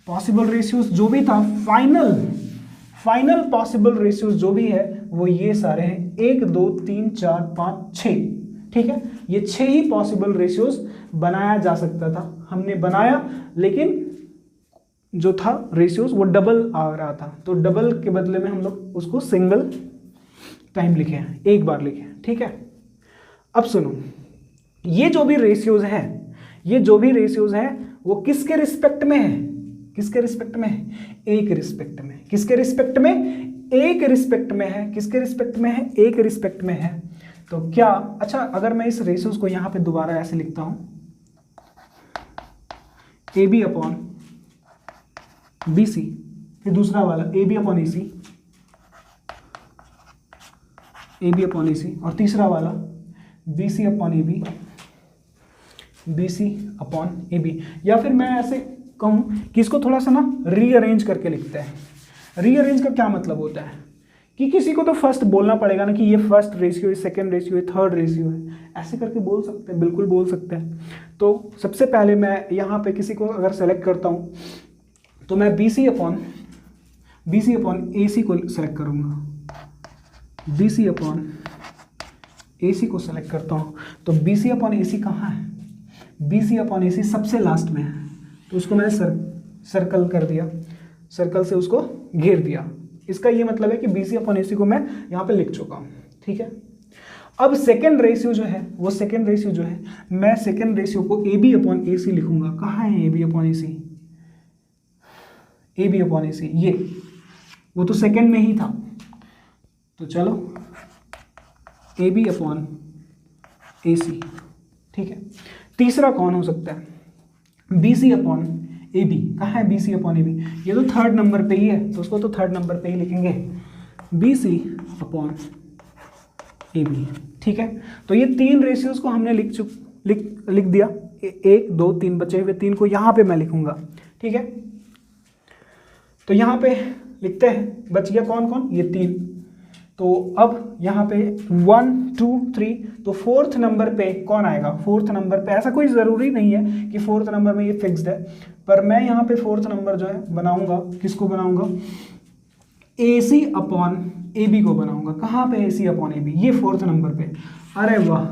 पॉसिबल रेशियोज जो भी था, फाइनल पॉसिबल रेशियोज जो भी है वो ये सारे हैं, 1 2 3 4 5 6, ठीक है। ये 6 ही पॉसिबल रेशियोज बनाया जा सकता था, हमने बनाया, लेकिन जो था रेशियोज वो डबल आ रहा था, तो डबल के बदले में हम लोग उसको सिंगल टाइम लिखे हैं, 1 बार लिखे, ठीक है। अब सुनो, ये जो भी रेशियोज हैं वो किसके रिस्पेक्ट में है, किसके रिस्पेक्ट में है, एक रिस्पेक्ट में, किसके रिस्पेक्ट में, एक रिस्पेक्ट में है, किसके रिस्पेक्ट में है, एक रिस्पेक्ट में है। तो क्या, अच्छा अगर मैं इस रेशियोज को यहां पे दोबारा ऐसे लिखता हूं, A B upon B C, फिर दूसरा वाला A B upon A C, A B upon A C, और तीसरा वाला B C upon A B, B C upon A B. या फिर मैं ऐसे कहूँ कि इसको थोड़ा सा ना रीअरेंज करके लिखते हैं। रीअरेंज का क्या मतलब होता है कि किसी को तो फर्स्ट बोलना पड़ेगा ना कि ये फर्स्ट रेशियो है, सेकंड रेशियो है, थर्ड रेशियो है, ऐसे करके बोल सकते हैं, बिल्कुल बोल सकते हैं। तो सबसे पहले मैं यहाँ पे किसी को अगर सेलेक्ट करता हूँ तो मैं बी सी अपॉन ए सी को सेलेक्ट करूँगा, बी सी अपॉन ए सी को सेलेक्ट करता हूँ। तो बी सी अपॉन ए सी कहाँ है, बी सी अपॉन ए सी सबसे लास्ट में है, तो उसको मैंने सर्कल कर दिया, सर्कल से उसको घेर दिया। इसका ये मतलब है कि बी सी अपॉन ए सी को मैं यहाँ पे लिख चुका हूँ, ठीक है। अब सेकेंड रेशियो जो है मैं सेकेंड रेशियो को ए बी अपॉन ए सी लिखूंगा। कहाँ है A B upon A C, A B upon A C, ये वो तो सेकेंड में ही था, तो चलो ए बी अपॉन ए सी, ठीक है। तीसरा कौन हो सकता है, B C upon A B. कहाँ है B C upon A B, ये तो थर्ड नंबर पे ही है, तो उसको तो थर्ड नंबर पे ही लिखेंगे, B C upon A B, ठीक है। तो ये 3 रेशियोज को हमने लिख दिया, 1 2 3 बचे हुए 3 को यहाँ पे मैं लिखूंगा, ठीक है। तो यहाँ पे लिखते हैं, बच गया कौन कौन, ये 3। तो अब यहाँ पे 1 2 3, तो 4th नंबर पे कौन आएगा, 4th नंबर पे, ऐसा कोई ज़रूरी नहीं है कि 4th नंबर में ये फिक्स्ड है, पर मैं यहाँ पे 4th नंबर जो है बनाऊंगा, किसको बनाऊंगा, ए सी अपॉन ए बी को बनाऊंगा। कहाँ पे ए सी अपॉन ए बी, ये 4th नंबर पे। अरे वाह,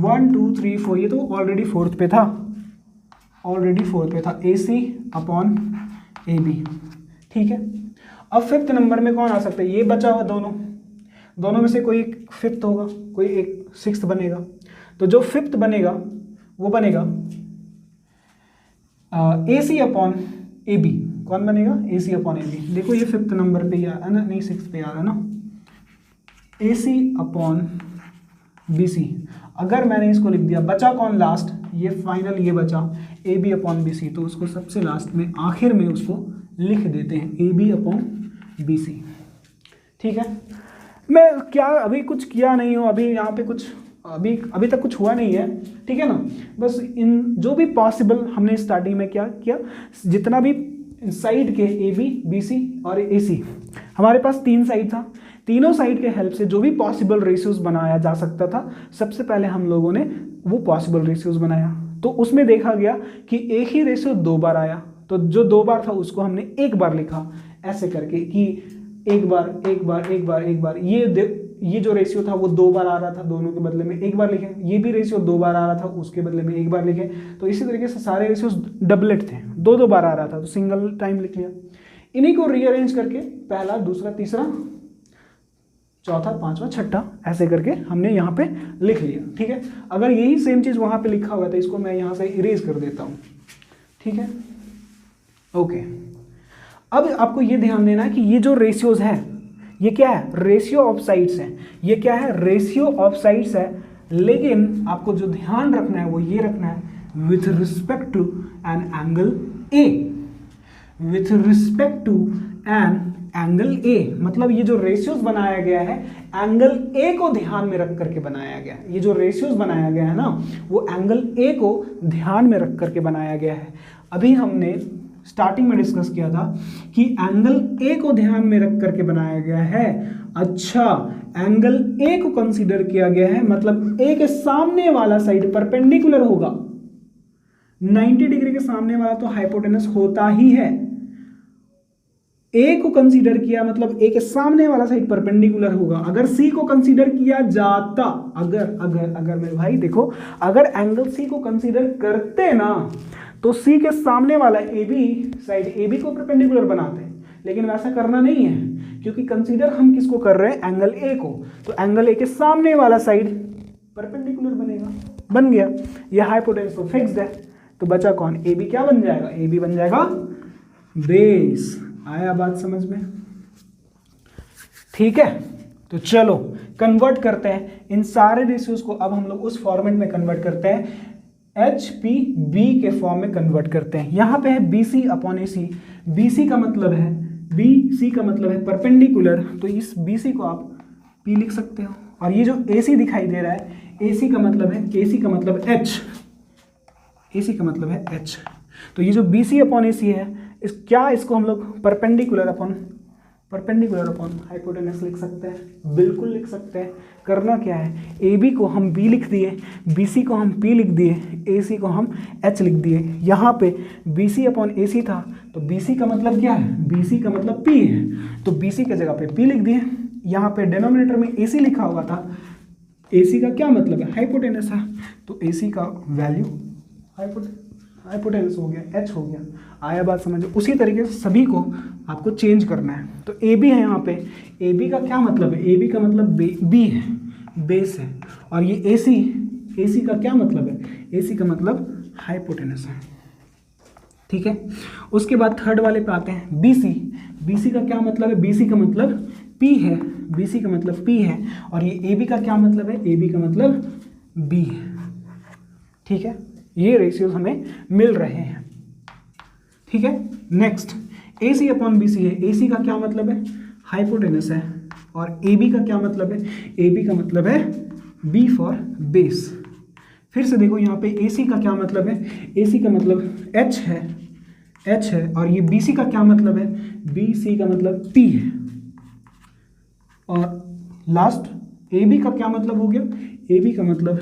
1 2 3 4, ये तो ऑलरेडी 4th पे था, A C upon A B, ठीक है। अब 5th नंबर में कौन आ सकता है, ये बचा हुआ दोनों में से कोई एक 5th होगा, कोई एक 6th बनेगा। तो जो 5th बनेगा वो बनेगा ए सी अपॉन ए बी। कौन बनेगा, ए सी अपॉन ए बी। देखो ये 5th नंबर पे आ रहा है ना, नहीं 6th पे आ रहा है ना, ए सी अपॉन बी सी। अगर मैंने इसको लिख दिया, बचा कौन लास्ट, ये फाइनल ये बचा A B upon B C, तो उसको सबसे लास्ट में आखिर में उसको लिख देते हैं A B upon B C, ठीक है। मैं क्या अभी कुछ किया नहीं हूँ, अभी यहाँ पे कुछ अभी तक कुछ हुआ नहीं है, ठीक है ना। बस इन जो भी पॉसिबल हमने स्टार्टिंग में क्या किया, जितना भी साइड के ए बी बी सी और ए सी, हमारे पास 3 साइड था, तीनों साइड के हेल्प से जो भी पॉसिबल रेशियोज बनाया जा सकता था, सबसे पहले हम लोगों ने वो पॉसिबल रेशियोज बनाया। तो उसमें देखा गया कि एक ही रेशियो 2 बार आया, तो जो 2 बार था उसको हमने 1 बार लिखा, ऐसे करके कि एक बार। ये जो रेशियो था वो 2 बार आ रहा था, दोनों के बदले में 1 बार लिखे। ये भी रेशियो 2 बार आ रहा था, उसके बदले में 1 बार लिखे। तो इसी तरीके से सारे रेशियोज डबलेट थे, 2 बार आ रहा था, तो सिंगल टाइम लिख लिया। इन्हीं को रीअरेंज करके पहला, दूसरा, तीसरा चौथा, पांचवा, छठा, ऐसे करके हमने यहाँ पे लिख लिया। ठीक है, अगर यही सेम चीज़ वहाँ पे लिखा हुआ है तो इसको मैं यहाँ से इरेज कर देता हूँ। ठीक है, ओके। अब आपको ये ध्यान देना है कि ये जो रेशियोज है ये क्या है, रेशियो ऑफ साइड्स है। ये क्या है, रेशियो ऑफ साइड्स है, लेकिन आपको जो ध्यान रखना है वो ये रखना है with respect to an angle A, with respect to an angle A. मतलब ये जो रेशियोज बनाया गया है एंगल ए को ध्यान में रख करके बनाया गया है। ये जो रेशियोज बनाया गया है ना वो एंगल ए को ध्यान में रख करके बनाया गया है। अभी हमने स्टार्टिंग में डिस्कस किया था कि एंगल ए को ध्यान में रख करके बनाया गया है। अच्छा, एंगल ए को कंसीडर किया गया है, मतलब ए के सामने वाला साइड परपेंडिकुलर होगा। 90 डिग्री के सामने वाला तो हाइपोटेनस होता ही है। ए को कंसीडर किया मतलब ए के सामने वाला साइड परपेंडिकुलर होगा। अगर सी को कंसीडर किया जाता, अगर मेरे भाई देखो, अगर एंगल सी को कंसीडर करते ना तो सी के सामने वाला A B side A B को परपेंडिकुलर बनाते हैं, लेकिन वैसा करना नहीं है क्योंकि कंसीडर हम किसको कर रहे हैं, एंगल ए को। तो एंगल ए के सामने वाला साइड परपेंडिकुलर बनेगा, बन गया। यह हाइपोटेनस तो फिक्स्ड है, तो बचा कौन, ए बी क्या बन जाएगा, ए बी बन जाएगा बेस। आया बात समझ में? ठीक है, तो चलो कन्वर्ट करते हैं इन सारे रेशियोज को। अब हम लोग उस फॉर्मेट में कन्वर्ट करते हैं, एच पी बी के फॉर्म में कन्वर्ट करते हैं। यहां पे है B C upon A C. B C का मतलब है, बी सी का मतलब है परपेंडिकुलर, तो इस बी सी को आप पी लिख सकते हो। और ये जो ए सी दिखाई दे रहा है, ए सी का मतलब है, ए सी का मतलब एच, ए सी का मतलब है एच। तो ये जो बी सी अपॉन ए सी है, इसको हम लोग परपेंडिकुलर अपॉन हाइपोटेनस लिख सकते हैं, बिल्कुल लिख सकते हैं। करना क्या है, ए बी को हम बी लिख दिए, बी सी को हम पी लिख दिए, ए सी को हम एच लिख दिए। यहाँ पे बी सी अपॉन ए सी था तो बी सी का मतलब क्या है, बी सी का मतलब पी है, तो बी सी की जगह पे पी लिख दिए। यहाँ पे डिनोमिनेटर में ए सी लिखा हुआ था, ए सी का क्या मतलब है, हाइपोटेनस है, तो ए सी का वैल्यू हाइपोटेनस हो गया, एच हो गया। आया बात समझो? उसी तरीके से सभी को आपको चेंज करना है। तो ए बी है यहाँ पे, ए बी का क्या मतलब है, ए बी का मतलब बी है, बेस है। और ये ए सी का क्या मतलब है, ए सी का मतलब हाइपोटेनस है। ठीक है, उसके बाद थर्ड वाले पे आते हैं, बी सी का क्या मतलब है, बी सी का मतलब पी है, बी सी का मतलब पी है। और ये ए बी का क्या मतलब है, ए बी का मतलब बी है। ठीक है, ये रेशियोज हमें मिल रहे हैं। ठीक है, नेक्स्ट ए सी अपॉन बी सी है। ए सी का क्या मतलब है, हाइपोटेनस है। और ए बी का क्या मतलब है, ए बी का मतलब है बी फॉर बेस। फिर से देखो यहाँ पे ए सी का क्या मतलब है, ए सी का मतलब एच है। और ये बी सी का क्या मतलब है, बी सी का मतलब पी है। और लास्ट ए बी का क्या मतलब हो गया, ए बी का मतलब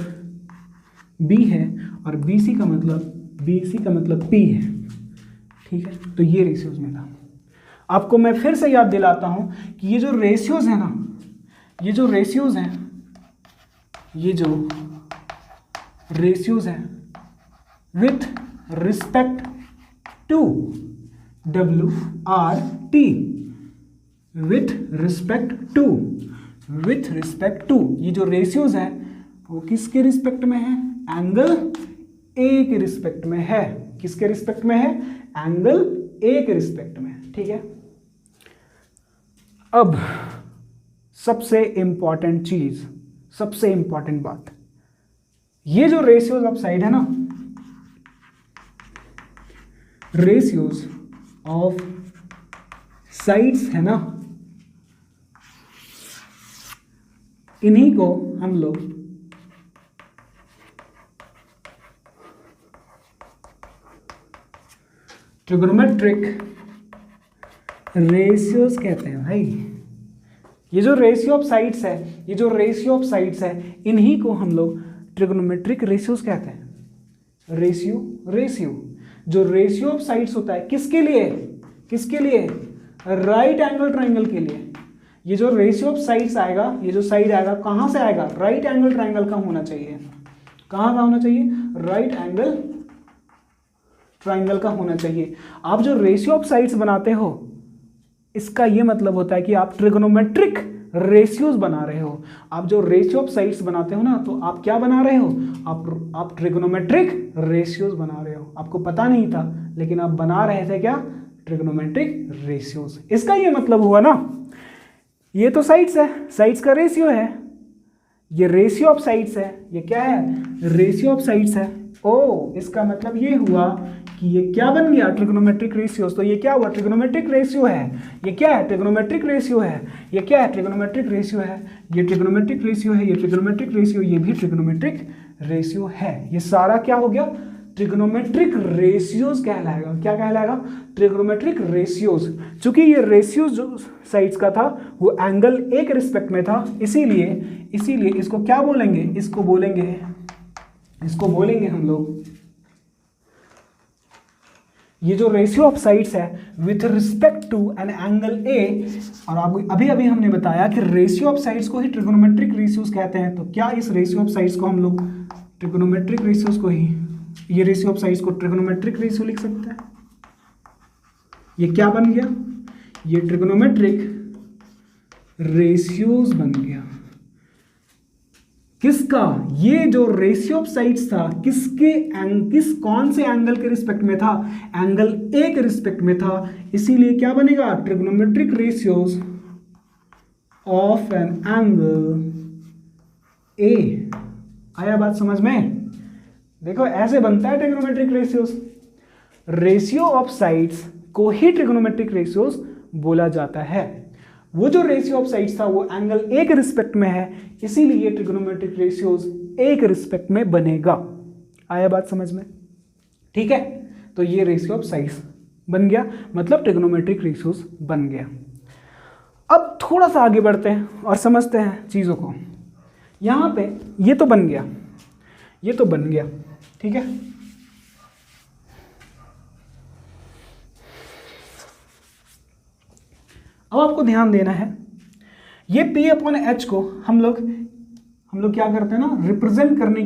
बी है और बी सी का मतलब पी है। ठीक है, तो ये रेशियोज में था। आपको मैं फिर से याद दिलाता हूं कि ये जो रेशियोज है ना, ये जो रेशियोज हैं with respect to W R T, with respect to, ये जो रेशियोज है वो किसके रिस्पेक्ट में है, एंगल ए के रिस्पेक्ट में है। किसके रिस्पेक्ट में है, एंगल ए के रिस्पेक्ट में। ठीक है, अब सबसे इंपॉर्टेंट चीज, सबसे इंपॉर्टेंट बात, ये जो रेशियोज ऑफ साइड है ना, रेशियोज ऑफ साइड्स है ना, इन्हीं को हम लोग ट्रिग्नोमेट्रिक रेशियोज कहते हैं भाई। ये जो रेशियो ऑफ साइड्स है, इन्हीं को हम लोग ट्रिग्नोमेट्रिक रेशियोज कहते हैं। रेशियो जो रेशियो ऑफ साइड्स होता है, किसके लिए, राइट एंगल ट्राइंगल के लिए। ये जो रेशियो ऑफ साइड्स आएगा, ये जो साइड आएगा कहां से आएगा, राइट एंगल ट्राइंगल का होना चाहिए। कहां का होना चाहिए, राइट एंगल ट्राइंगल का होना चाहिए। आप जो रेशियो ऑफ साइड्स बनाते हो, इसका ये मतलब होता है कि आप ट्रिग्नोमेट्रिक रेशियोज बना रहे हो। आप जो रेशियो ऑफ साइड्स बनाते हो ना, तो आप क्या बना रहे हो, आप ट्रिग्नोमेट्रिक रेशियोज बना रहे हो। आपको पता नहीं था, लेकिन आप बना रहे थे क्या, ट्रिग्नोमेट्रिक रेशियोज। इसका ये मतलब हुआ ना, ये तो साइड्स है, साइड्स का रेशियो है, ये रेशियो ऑफ साइड्स है, ये क्या है, रेशियो ऑफ साइड्स है। ओ, इसका मतलब ये हुआ कि ये क्या बन गया, ट्रिग्नोमेट्रिक रेशियोज। तो ये क्या हुआ, ट्रिग्नोमेट्रिक रेशियो है। ये क्या है, ट्रिग्नोमेट्रिक रेशियो है। ये क्या है, ट्रिग्नोमेट्रिक रेशियो है। ये ट्रिग्नोमेट्रिक रेशियो है, ये ट्रिग्नोमेट्रिक रेशियो, ये भी ट्रिग्नोमेट्रिक रेशियो है। ये सारा क्या हो गया, ट्रिग्नोमेट्रिक रेशियोज कहलाएगा। क्या कहलाएगा, ट्रिग्नोमेट्रिक रेशियोज। चूंकि ये रेशियोज जो साइड्स का था वो एंगल ए के रिस्पेक्ट में था, इसीलिए इसको क्या बोलेंगे, इसको बोलेंगे हम लोग, ये जो रेशियो ऑफ साइड्स है with respect to an angle A. और आपको अभी हमने बताया कि रेशियो ऑफ साइड्स को ही ट्रिग्नोमेट्रिक रेशियोज कहते हैं। तो क्या इस रेशियो ऑफ साइड्स को हम लोग ट्रिग्नोमेट्रिक रेशियोज को ही, ये रेशियो ऑफ साइड्स को ट्रिग्नोमेट्रिक रेशियो लिख सकते हैं। ये क्या बन गया, ये ट्रिग्नोमेट्रिक रेशियोज बन गया। किसका, ये जो रेशियो ऑफ साइड्स था कौन से एंगल के रिस्पेक्ट में था, एंगल ए के रिस्पेक्ट में था। इसीलिए क्या बनेगा, trigonometric ratios of an angle ए। आया बात समझ में? देखो ऐसे बनता है trigonometric ratios. Ratio of sides को ही ट्रिग्नोमेट्रिक रेशियोज बोला जाता है। वो जो रेशियो ऑफ साइड्स था वो एंगल ए के रिस्पेक्ट में है, इसीलिए ट्रिग्नोमेट्रिक रेशियोज ए के रिस्पेक्ट में बनेगा। आया बात समझ में? ठीक है, तो ये रेशियो ऑफ साइड्स बन गया, मतलब ट्रिग्नोमेट्रिक रेशियोज बन गया। अब थोड़ा सा आगे बढ़ते हैं और समझते हैं चीज़ों को। यहाँ पे ये तो बन गया, ठीक है। अब आपको ध्यान देना है, ये P/H को हम लोग क्या करते हैं ना, रिप्रेजेंट करने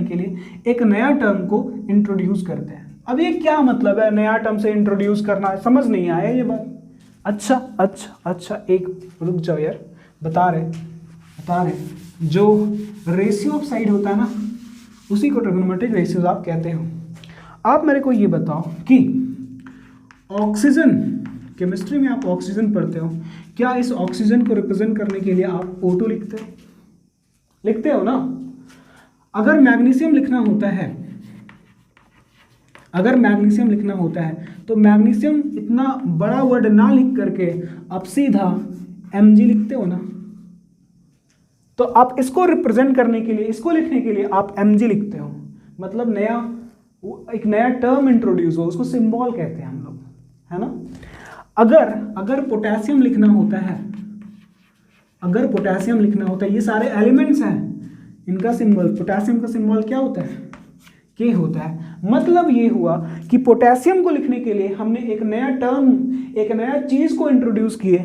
के लिए एक नया टर्म को इंट्रोड्यूस करते हैं। अब ये क्या मतलब है नया टर्म से इंट्रोड्यूस करना, समझ नहीं आया ये बात? अच्छा, एक रुक जाओ यार, बता रहे जो रेशियो ऑफ साइड होता है ना, उसी को ट्रिग्नोमेट्रिक रेशियोज आप कहते हो। आप मेरे को ये बताओ कि ऑक्सीजन, केमिस्ट्री में आप ऑक्सीजन पढ़ते हो, क्या इस ऑक्सीजन को रिप्रेजेंट करने के लिए आप O2 लिखते हो ना? अगर मैग्नीशियम लिखना होता है तो मैग्नीशियम इतना बड़ा वर्ड ना लिख करके आप सीधा Mg लिखते हो ना। तो आप इसको रिप्रेजेंट करने के लिए, इसको लिखने के लिए आप Mg लिखते हो, मतलब एक नया टर्म इंट्रोड्यूस हो, उसको सिंबल कहते हैं हम लोग, है ना। अगर पोटेशियम लिखना होता है, ये सारे एलिमेंट्स हैं, इनका सिंबल, पोटेशियम का सिंबल क्या होता है, K होता है। मतलब ये हुआ कि पोटेशियम को लिखने के लिए हमने एक नया टर्म, एक नया चीज को इंट्रोड्यूस किए,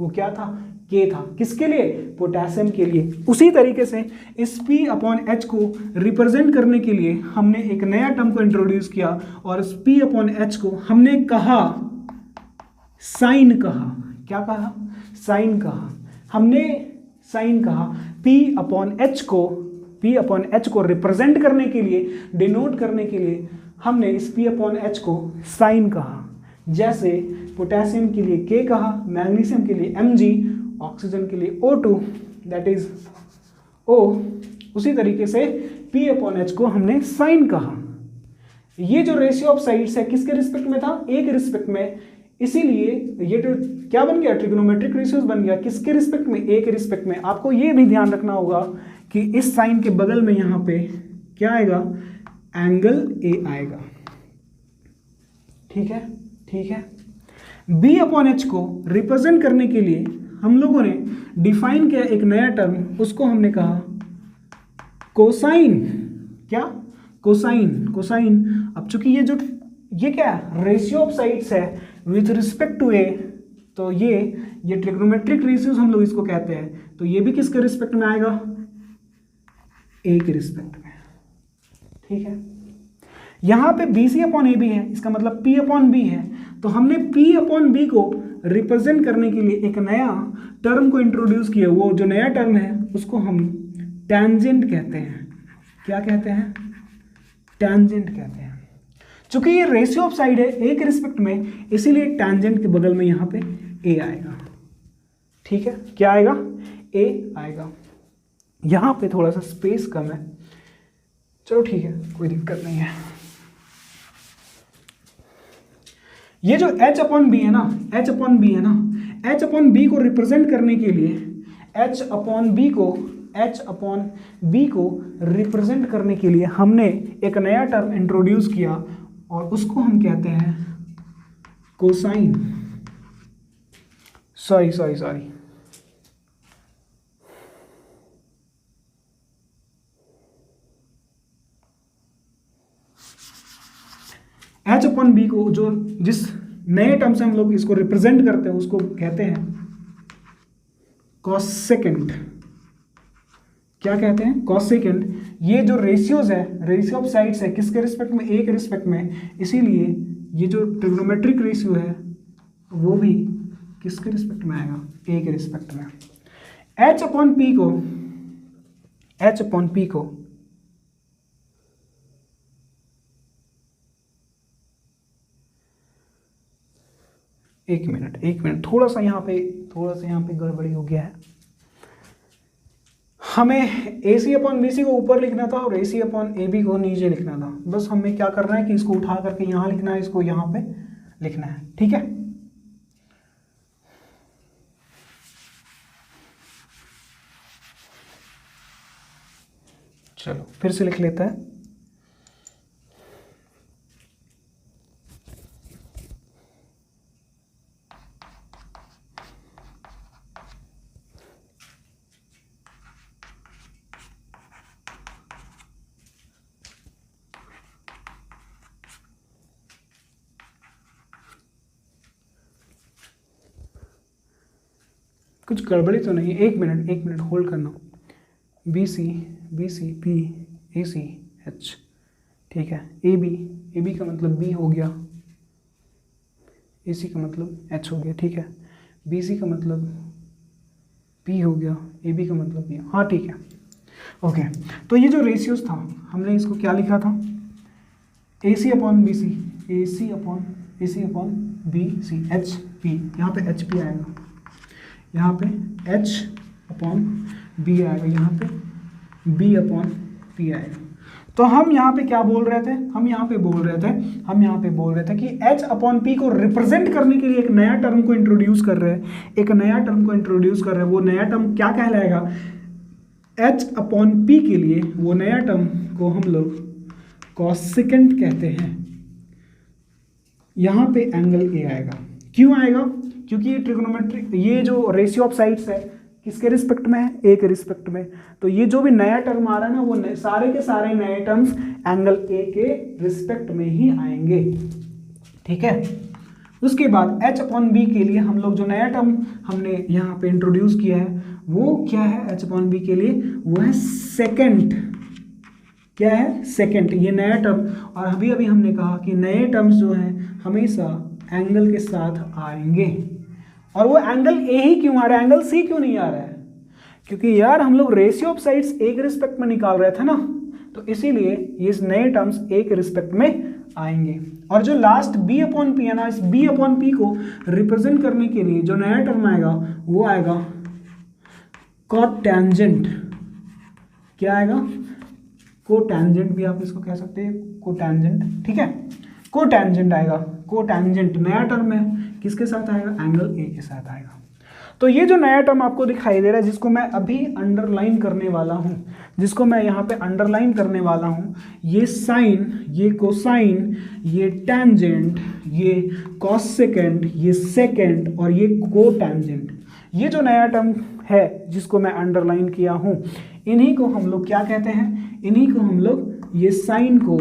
वो क्या था, K था। किसके लिए, पोटेशियम के लिए। उसी तरीके से इस P/H को रिप्रेजेंट करने के लिए हमने एक नया टर्म को इंट्रोड्यूस किया, और इस P/H को हमने कहा साइन कहा। क्या कहा, साइन कहा। हमने साइन कहा। P/H को रिप्रेजेंट करने के लिए, डिनोट करने के लिए हमने इस P/H को साइन कहा। जैसे पोटेशियम के लिए K कहा, मैग्नीशियम के लिए Mg, ऑक्सीजन के लिए O2 दैट इज O। उसी तरीके से P/H को हमने साइन कहा। ये जो रेशियो ऑफ साइड्स है किसके रिस्पेक्ट में था, A के रिस्पेक्ट में, इसीलिए ये जो क्या बन गया, ट्रिग्नोमेट्रिक रेशियोज बन गया। किसके रिस्पेक्ट में, A के रिस्पेक्ट में। आपको ये भी ध्यान रखना होगा कि इस साइन के बगल में यहाँ पे क्या आएगा, एंगल A आएगा। ठीक है। B/H को रिप्रेजेंट करने के लिए हम लोगों ने डिफाइन किया एक नया टर्म, उसको हमने कहा कोसाइन। क्या, कोसाइन। अब चूंकि ये क्या है, रेशियो ऑफ साइड्स है विथ रिस्पेक्ट टू A, तो ये ट्रिग्नोमेट्रिक रेशियोज हम लोग इसको कहते हैं। तो ये भी किसके रिस्पेक्ट में आएगा, A के रिस्पेक्ट में। ठीक है, यहाँ पे B C upon A B है, इसका मतलब पी अपॉन बी है। तो हमने पी अपॉन बी को रिप्रेजेंट करने के लिए एक नया टर्म को इंट्रोड्यूस किया। वो जो नया टर्म है उसको हम टेंजेंट कहते हैं। क्या कहते हैं? टेंजेंट कहते हैं। चूंकि ये रेशियो ऑफ साइड है ए के रिस्पेक्ट में, इसीलिए टेंजेंट के बगल में यहाँ पे ए आएगा। ठीक है, क्या आएगा? ए आएगा। यहाँ पे थोड़ा सा स्पेस कम है, चलो ठीक है, कोई दिक्कत नहीं है। ये जो h अपॉन बी है ना, h अपॉन बी है ना, h अपॉन बी को रिप्रेजेंट करने के लिए h अपॉन बी को रिप्रेजेंट करने के लिए हमने एक नया टर्म इंट्रोड्यूस किया और उसको हम कहते हैं cosine. Sorry h upon B को जो जिस नए टर्म से हम लोग इसको रिप्रेजेंट करते हैं उसको कहते हैं कॉसेकेंट। क्या कहते हैं? कॉसेकेंट। ये जो रेशियोज है, रेशियो ऑफ साइड्स है, किसके रिस्पेक्ट में? ए के रिस्पेक्ट में। इसीलिए ये जो ट्रिग्नोमेट्रिक रेशियो है वो भी किसके रिस्पेक्ट में आएगा? ए के रिस्पेक्ट में। h अपॉन पी को एक मिनट, थोड़ा सा यहाँ पे गड़बड़ी हो गया है। हमें ए सी अपॉन बी सी को ऊपर लिखना था और ए सी अपॉन ए बी को नीचे लिखना था। बस हमें क्या करना है कि इसको उठा करके यहाँ लिखना है, इसको यहाँ पे लिखना है। ठीक है, चलो फिर से लिख लेता है। कुछ गड़बड़ी तो नहीं है? एक मिनट होल्ड करना। B C P A C H, ठीक है। ए बी का मतलब बी हो गया, ए सी का मतलब एच हो गया, ठीक है। बी सी का मतलब पी हो गया, ए बी का मतलब बी। हाँ ठीक है, ओके। तो ये जो रेशियोज था हमने इसको क्या लिखा था? A C upon B C, A C upon B C, H P. यहाँ पे एच पी आएगा, यहाँ पे h अपॉन बी आएगा, यहाँ पे b अपॉन पी आएगा। तो हम यहाँ पे क्या बोल रहे थे? हम यहाँ पे बोल रहे थे कि h अपॉन p को रिप्रेजेंट करने के लिए एक नया टर्म को इंट्रोड्यूस कर रहे हैं। वो नया टर्म क्या कहलाएगा? h अपॉन p के लिए वो नया टर्म को हम लोग कॉसेकेंट कहते हैं। यहाँ पे एंगल a आएगा। क्यों आएगा? क्योंकि ये ट्रिग्नोमेट्रिक, ये जो रेशियो ऑफ साइड्स है किसके रिस्पेक्ट में है? ए के रिस्पेक्ट में। तो ये जो भी नया टर्म आ रहा है ना, वो सारे के सारे नए टर्म्स एंगल ए के रिस्पेक्ट में ही आएंगे। ठीक है, उसके बाद h अपॉन बी के लिए हम लोग जो नया टर्म हमने यहाँ पे इंट्रोड्यूस किया है वो क्या है? h अपॉन बी के लिए वो है सेकेंड। क्या है? सेकेंड, ये नया टर्म। और अभी हमने कहा कि नए टर्म्स जो हैं हमेशा एंगल के साथ आएंगे। और वो एंगल ए ही क्यों आ रहा है? एंगल सी क्यों नहीं आ रहा है? क्योंकि यार हम लोग रेशियो ऑफ साइड्स ए के रिस्पेक्ट में निकाल रहे थे ना, तो इसीलिए ये नए टर्म्स ए के रिस्पेक्ट में आएंगे। और जो लास्ट बी अपॉन पी है ना, इस बी अपॉन पी को रिप्रेजेंट करने के लिए जो नया टर्म आएगा वो आएगा कोटेंजेंट। क्या आएगा? कोटेंजेंट भी आप इसको कह सकते हैं, कोटेंजेंट। ठीक है, कोटेंजेंट आएगा। कोटेंजेंट नया टर्म है, किसके साथ आएगा? एंगल ए के साथ आएगा। तो ये जो नया टर्म आपको दिखाई दे रहा है, जिसको मैं अभी अंडरलाइन करने वाला हूँ, जिसको मैं यहाँ पे अंडरलाइन करने वाला हूँ, ये साइन, ये कोसाइन, ये टेंजेंट, ये कॉसेकेंट, ये सेकेंड और ये कोटेंजेंट, ये जो नया टर्म है जिसको मैं अंडरलाइन किया हूँ, इन्हीं को हम लोग क्या कहते हैं? इन्हीं को हम लोग ये साइन को,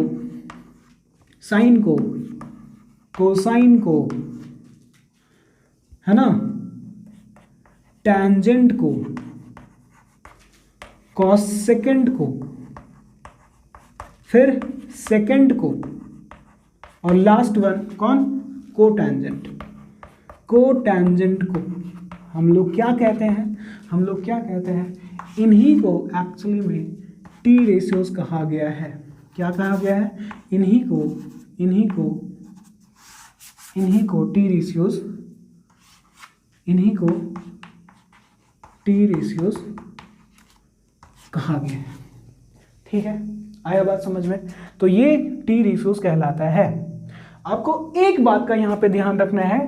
कोसाइन को, है ना, टेंजेंट को, कॉसेकेंट को, फिर सेकेंड को, और लास्ट वन कौन, कोटेंजेंट। कोटेंजेंट को हम लोग क्या कहते हैं, हम लोग क्या कहते हैं, इन्हीं को एक्चुअली में टी रेशियोज कहा गया है। क्या कहा गया है, इन्हीं को टी रेशियोज, इन्हीं को टी रेशियोज कहा गया है। ठीक है, आया बात समझ में। तो ये टी रेशियोज कहलाता है। आपको एक बात का यहाँ पे ध्यान रखना है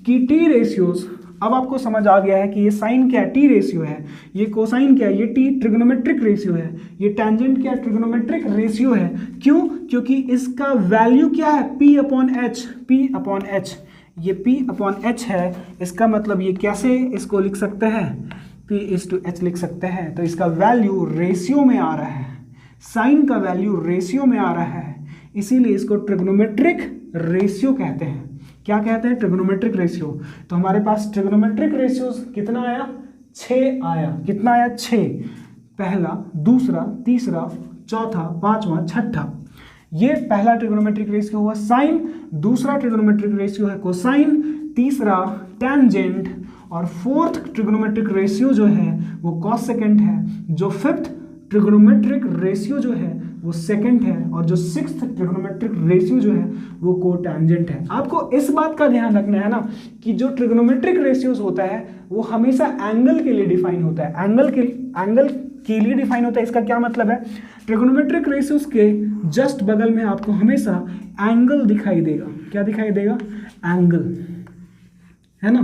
कि टी रेशियोज, अब आपको समझ आ गया है कि ये साइन क्या है, टी रेशियो है, ये कोसाइन क्या है, ये टी ट्रिग्नोमेट्रिक रेशियो है, ये टेंजेंट क्या है, ट्रिग्नोमेट्रिक रेशियो है। क्यों, क्योंकि इसका वैल्यू क्या है, P upon H, P upon H, ये P अपॉन एच है। इसका मतलब ये कैसे इसको लिख सकते हैं, P/H लिख सकते हैं। तो इसका वैल्यू रेशियो में आ रहा है, साइन का वैल्यू रेशियो में आ रहा है, इसीलिए इसको ट्रिग्नोमेट्रिक रेशियो कहते हैं। क्या कहते हैं, ट्रिग्नोमेट्रिक रेशियो। तो हमारे पास ट्रिग्नोमेट्रिक रेशियोज कितना आया, 6 आया। कितना आया, 6। पहला, दूसरा, तीसरा, चौथा, पांचवा, छठा। ये पहला ट्रिग्नोमेट्रिक रेशियो हुआ साइन, दूसरा ट्रिग्नोमेट्रिक रेशियो है कोसाइन, तीसरा टेंजेंट, और फोर्थ ट्रिग्नोमेट्रिक रेशियो जो है वो कॉसेकेंट है। जो फिफ्थ ट्रिग्नोमेट्रिक रेशियो जो है वो सेकंड है, और जो सिक्स्थ ट्रिग्नोमेट्रिक रेशियो जो है वो कोटेंजेंट है। आपको इस बात का ध्यान रखना है ना कि जो ट्रिग्नोमेट्रिक रेशियोज होता है वो हमेशा एंगल के लिए डिफाइन होता है, एंगल के लिए डिफाइन होता है। इसका क्या मतलब है, ट्रिग्नोमेट्रिक रेशियोज के जस्ट बगल में आपको हमेशा एंगल दिखाई देगा। क्या दिखाई देगा, एंगल, है ना,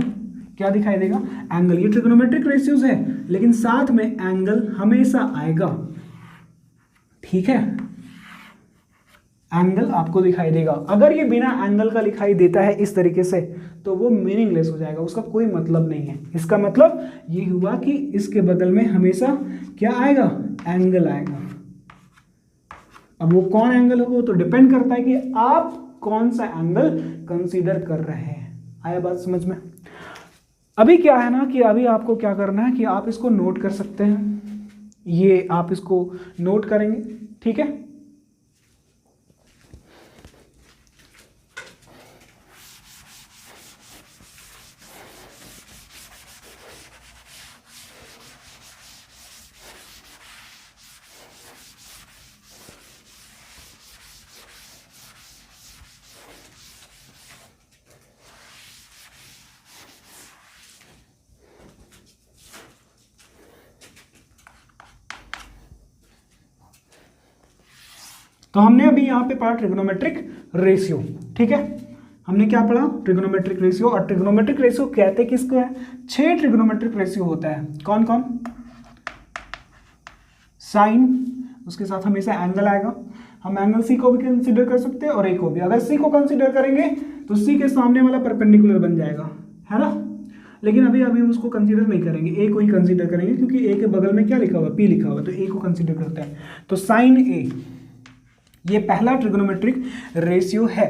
क्या दिखाई देगा, एंगल। ये ट्रिग्नोमेट्रिक रेशियोज है लेकिन साथ में एंगल हमेशा आएगा। ठीक है, एंगल आपको दिखाई देगा। अगर ये बिना एंगल का दिखाई देता है इस तरीके से तो वो मीनिंगलेस हो जाएगा, उसका कोई मतलब नहीं है। इसका मतलब ये हुआ कि इसके बगल में हमेशा क्या आएगा, एंगल आएगा। अब वो कौन एंगल होगा वो तो डिपेंड करता है कि आप कौन सा एंगल कंसीडर कर रहे हैं। आया बात समझ में। अभी क्या है ना कि अभी आपको क्या करना है कि आप इसको नोट कर सकते हैं, ये आप इसको नोट करेंगे। ठीक है, तो हमने अभी यहाँ पे पढ़ा ट्रिग्नोमेट्रिक रेशियो। ठीक है, हमने क्या पढ़ा, ट्रिग्नोमेट्रिक रेशियो। और ट्रिग्नोमेट्रिक रेशियो कहते किसको है, 6 ट्रिग्नोमेट्रिक रेशियो होता है। कौन कौन, साइन, उसके साथ हमेशा एंगल आएगा। हम एंगल सी को भी कंसीडर कर सकते हैं और ए को भी। अगर सी को कंसीडर करेंगे तो सी के सामने वाला परपेंडिकुलर बन जाएगा, है ना। लेकिन अभी हम उसको कंसीडर नहीं करेंगे, ए को ही कंसीडर करेंगे क्योंकि ए के बगल में क्या लिखा हुआ, पी लिखा हुआ, तो ए को कंसीडर करते हैं। तो साइन ए, ये पहला ट्रिग्नोमेट्रिक रेशियो है।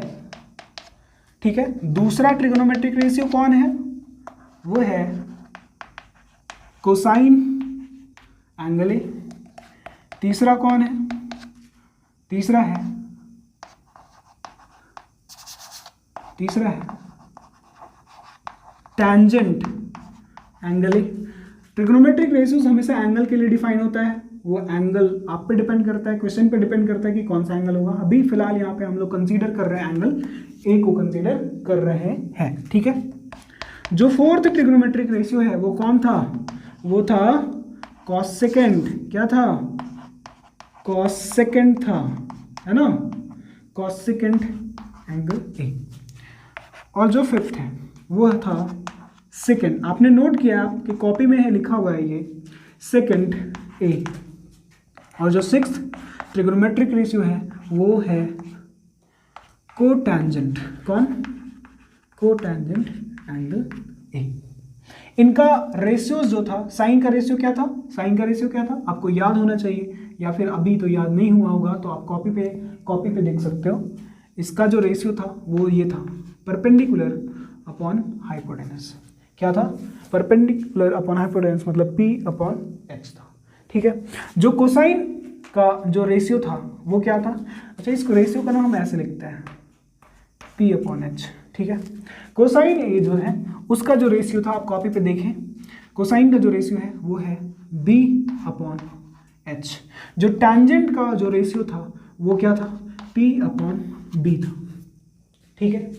ठीक है, दूसरा ट्रिग्नोमेट्रिक रेशियो कौन है, वो है कोसाइन एंगल ए। तीसरा कौन है, तीसरा है tangent angle A. Trigonometric ratios हमेशा एंगल के लिए डिफाइन होता है, वो एंगल आप पे डिपेंड करता है, क्वेश्चन पे डिपेंड करता है कि कौन सा एंगल होगा। अभी फिलहाल यहाँ पे हम लोग कंसीडर कर रहे हैं एंगल ए को कंसीडर कर रहे हैं। ठीक है, जो फोर्थ ट्रिग्नोमेट्रिक रेशियो है वो कौन था, वो था कॉसेकेंट। क्या था, कॉसेकेंट था, है ना, कॉसेकेंट एंगल ए। और जो फिफ्थ है वो था सेकेंड। आपने नोट किया, आपकी कॉपी में है, लिखा हुआ है ये सेकेंड ए। और जो सिक्स्थ ट्रिग्नोमेट्रिक रेशियो है वो है कोटेंजेंट। कौन, कोटेंजेंट एंगल ए। इनका रेशियो जो था, साइन का रेशियो क्या था, साइन का रेशियो क्या था आपको याद होना चाहिए, या फिर अभी तो याद नहीं हुआ होगा तो आप कॉपी पे देख सकते हो। इसका जो रेशियो था वो ये था, परपेंडिकुलर अपॉन हाइपोटेनस। क्या था, परपेंडिकुलर अपॉन हाइपोटेनस, मतलब P अपॉन H था। ठीक है, जो कोसाइन का जो रेशियो था वो क्या था, अच्छा इस रेशियो का नाम हम ऐसे लिखते हैं, P अपॉन एच, ठीक है। कोसाइन ए जो है उसका जो रेशियो था आप कॉपी पे देखें, कोसाइन का जो रेशियो है वो है B अपॉन एच। जो टैंजेंट का जो रेशियो था वो क्या था, P अपॉन B था, ठीक है।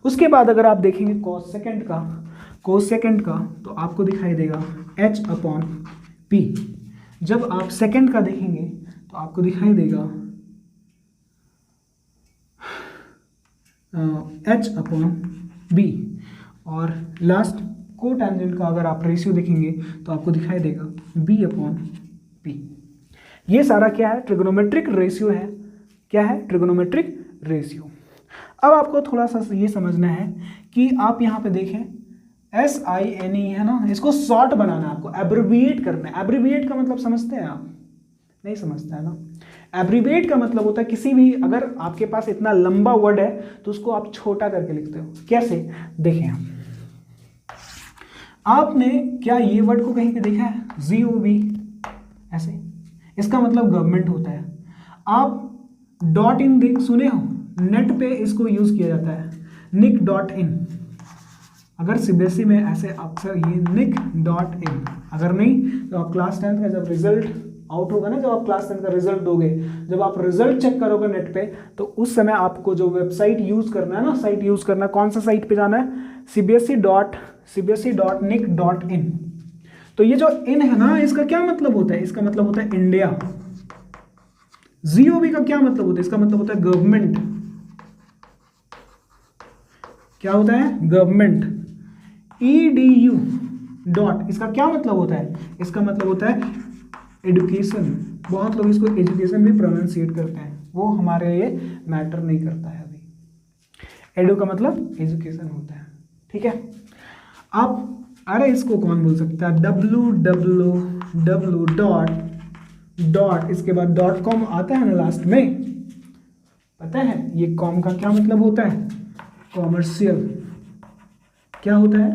उसके बाद अगर आप देखेंगे कॉस सेकेंड का तो आपको दिखाई देगा H अपॉन P। जब आप सेकेंड का देखेंगे तो आपको दिखाई देगा H अपॉन B। और लास्ट को टेंजेंट का अगर आप रेशियो देखेंगे तो आपको दिखाई देगा B अपॉन P। ये सारा क्या है, ट्रिग्नोमेट्रिक रेशियो है। क्या है, ट्रिग्नोमेट्रिक रेशियो। अब आपको थोड़ा सा ये समझना है कि आप यहाँ पे देखें SINE है ना, इसको शॉर्ट बनाना है आपको, एब्रिविएट करना है। एब्रिविएट का मतलब समझते हैं आप, नहीं समझते हैं ना। एब्रिविएट का मतलब होता है किसी भी, अगर आपके पास इतना लंबा वर्ड है तो उसको आप छोटा करके लिखते हो। कैसे, देखें आपने क्या ये वर्ड को कहीं पे देखा है, GOV ऐसे, इसका मतलब गवर्नमेंट होता है। आप डॉट इन देख सुने हो, नेट पे इसको यूज किया जाता है, निक डॉट इन। अगर सीबीएसई में ऐसे अक्सर ये निक डॉट इन, अगर नहीं तो आप क्लास 10th का जब रिजल्ट आउट होगा ना, जब आप क्लास 10th का रिजल्ट दोगे, जब आप रिजल्ट चेक करोगे नेट पे, तो उस समय आपको जो वेबसाइट यूज करना है ना, साइट यूज करना है, कौन सा साइट पे जाना है, cbse.nic.in। तो ये जो इन है ना, इसका क्या मतलब होता है, इसका मतलब होता है इंडिया। GOV का क्या मतलब होता है, इसका मतलब होता है गवर्नमेंट। क्या होता है, गवर्नमेंट। EDU डॉट, इसका क्या मतलब होता है, इसका मतलब होता है एजुकेशन। बहुत लोग इसको एजुकेशन भी प्रोनाउंसिएट करते हैं, वो हमारे लिए मैटर नहीं करता है अभी। एडु का मतलब एजुकेशन होता है, ठीक है। आप अरे इसको कौन बोल सकता है, www डॉट इसके बाद .com आता है ना लास्ट में, पता है ये कॉम का क्या मतलब होता है, कॉमर्शियल। क्या होता है,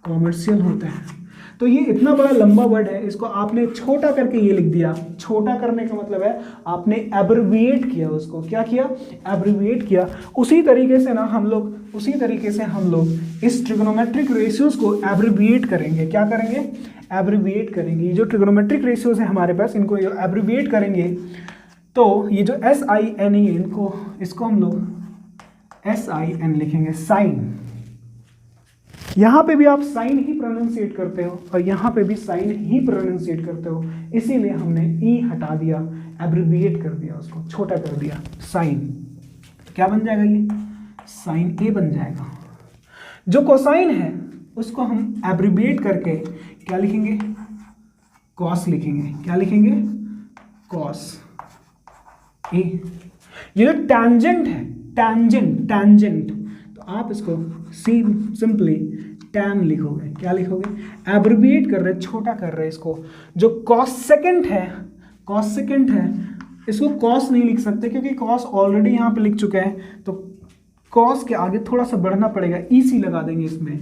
कॉमर्शियल होता है। तो ये इतना बड़ा लंबा वर्ड है, इसको आपने छोटा करके ये लिख दिया। छोटा करने का मतलब है आपने एब्रिविएट किया उसको। क्या किया, एब्रिविएट किया। उसी तरीके से हम लोग इस ट्रिग्नोमेट्रिक रेशियोज को एब्रिविएट करेंगे। क्या करेंगे, एब्रिविएट करेंगे। ये जो ट्रिग्नोमेट्रिक रेशियोज है हमारे पास, इनको एब्रिविएट करेंगे। तो ये जो SINE, इसको हम लोग SIN लिखेंगे, साइन। यहाँ पे भी आप साइन ही प्रोनाउंसिएट करते हो और यहाँ पे भी साइन ही प्रोनाउंसिएट करते हो, इसीलिए हमने ई हटा दिया, एब्रिविएट कर दिया, उसको छोटा कर दिया, साइन। क्या बन जाएगा, ये साइन ए बन जाएगा। जो कोसाइन है उसको हम एब्रिविएट करके क्या लिखेंगे, कॉस लिखेंगे। क्या लिखेंगे, कॉस ए। ये जो टैंजेंट है, टैंजेंट, तो आप इसको सिंपली टैन लिखोगे। क्या लिखोगे, एब्रिविएट कर रहे, छोटा कर रहे इसको। जो कॉस सेकेंड है, इसको कॉस नहीं लिख सकते क्योंकि कॉस ऑलरेडी यहाँ पे लिख चुके हैं, तो कॉस के आगे थोड़ा सा बढ़ना पड़ेगा, ईसी लगा देंगे इसमें,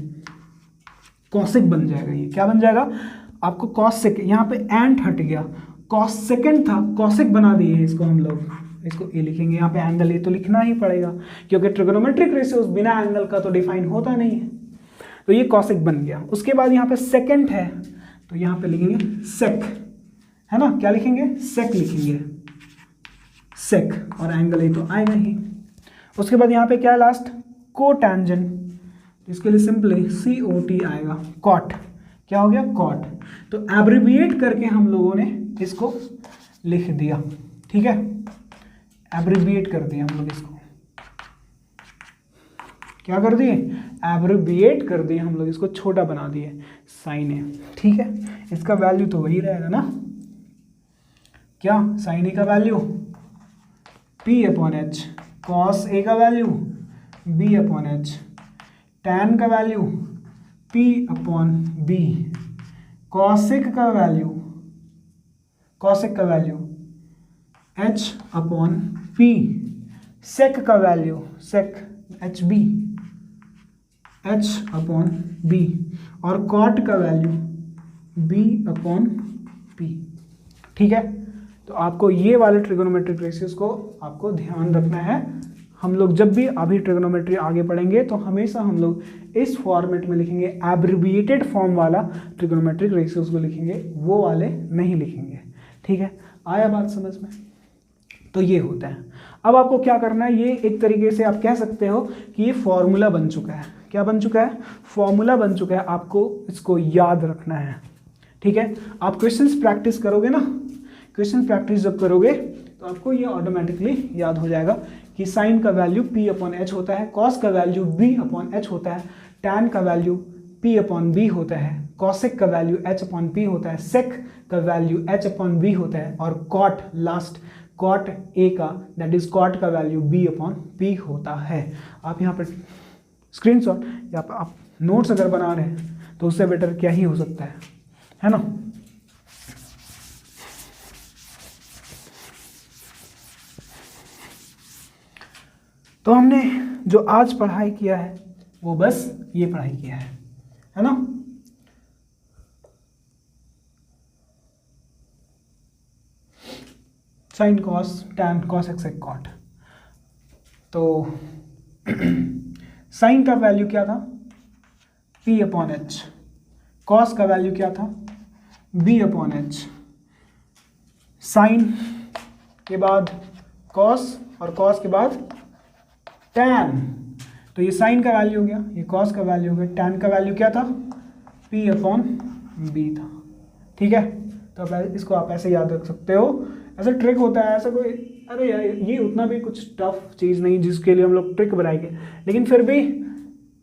कॉसिक बन जाएगा। ये क्या बन जाएगा, आपको कॉस सेकेंड, यहाँ पे एंट हट गया, कॉस सेकेंड था, कॉसिक बना दिए इसको हम लोग, इसको ए लिखेंगे। यहाँ पे एंगल ए तो लिखना ही पड़ेगा क्योंकि ट्रिग्नोमेट्रिक रेशियोज बिना एंगल का तो डिफाइन होता नहीं है, तो ये कॉसिक बन गया। उसके बाद यहाँ पे सेकेंड है तो यहाँ पे लिखेंगे सेक, है ना। क्या लिखेंगे, सेक लिखेंगे, सेक, और एंगल ए तो आएगा ही। उसके बाद यहाँ पे क्या है लास्ट, को टैंजेंट, इसके लिए सिंपली COT आएगा, कॉट। क्या हो गया, कॉट। तो एब्रिविएट करके हम लोगों ने इसको लिख दिया, ठीक है, एब्रिविएट कर दिया हम लोग इसको। क्या कर दिए, एब्रिविएट कर दिए हम लोग, इसको छोटा बना दिए, साइन ए, ठीक है। इसका वैल्यू तो वही रहेगा ना, क्या, साइन ए का value P upon H, cos A का value B upon H, tan का value P upon B, cosec का value H upon P, sec का value HB, H upon B, और कॉट का वैल्यू B अपॉन P, ठीक है। तो आपको ये वाले ट्रिगोनोमेट्रिक रेशियोज को आपको ध्यान रखना है हम लोग जब भी अभी ट्रिग्नोमेट्री आगे पढ़ेंगे तो हमेशा हम लोग इस फॉर्मेट में लिखेंगे, एब्रिविएटेड फॉर्म वाला ट्रिग्नोमेट्रिक रेशियोज को लिखेंगे, वो वाले नहीं लिखेंगे। ठीक है, आया बात समझ में? तो ये होता है। अब आपको क्या करना है, ये एक तरीके से आप कह सकते हो कि ये फॉर्मूला बन चुका है। क्या बन चुका है? फॉर्मूला बन चुका है, आपको इसको याद रखना है। ठीक है, आप क्वेश्चंस प्रैक्टिस करोगे ना, क्वेश्चन प्रैक्टिस जब करोगे तो आपको ये ऑटोमेटिकली याद हो जाएगा कि साइन का वैल्यू P/H होता है, कॉस का वैल्यू B/H होता है, टैन का वैल्यू P/B होता है, कॉसेक का वैल्यू H/P होता है, सेक का वैल्यू H/B होता है, और कॉट लास्ट कॉट ए का दैट इज कॉट का वैल्यू B/P होता है। आप यहाँ पर स्क्रीनशॉट या आप नोट्स अगर बना रहे हैं तो उससे बेटर क्या ही हो सकता है ना? तो हमने जो आज पढ़ाई किया है वो बस ये पढ़ाई किया है ना? Sine cos tan cosec cot. तो साइन का वैल्यू क्या था? P/H। कॉस का वैल्यू क्या था? B/H। साइन के बाद कॉस और कॉस के बाद टैन, तो ये साइन का वैल्यू हो गया, ये कॉस का वैल्यू हो गया, टैन का वैल्यू क्या था? P/B था। ठीक है, तो अब इसको आप ऐसे याद रख सकते हो। ऐसा ट्रिक होता है, ऐसा कोई, अरे यार ये उतना भी कुछ टफ चीज़ नहीं जिसके लिए हम लोग ट्रिक बनाएंगे, लेकिन फिर भी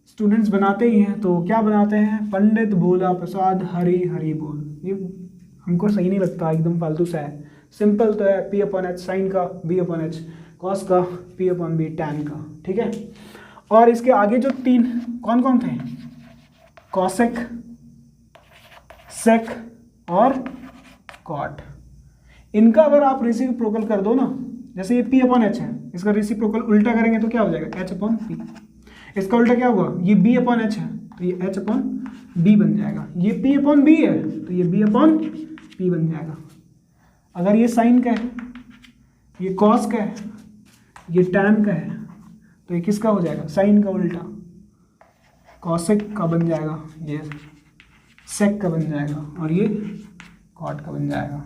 स्टूडेंट्स बनाते ही हैं। तो क्या बनाते हैं? पंडित भोला प्रसाद हरी हरी बोल। ये हमको सही नहीं लगता, एकदम फालतू सा है। सिंपल तो है, P/H साइन का, B/H कॉस का, P/B टैन का। ठीक है, और इसके आगे जो तीन कौन कौन थे? कॉसेक, सेक और कॉट। इनका अगर आप रेसिप्रोकल कर दो ना, जैसे ये P/H है, इसका रेसिप्रोकल उल्टा करेंगे तो क्या हो जाएगा? H/P। इसका उल्टा क्या हुआ? ये B/H है तो ये H/B बन जाएगा। ये P/B है तो ये B/P बन जाएगा। अगर ये साइन का है, ये कॉस का है, ये टैन का है, तो ये किसका हो जाएगा? साइन का उल्टा कॉसेक का बन जाएगा, ये सेक का बन जाएगा, और ये कॉट का बन जाएगा।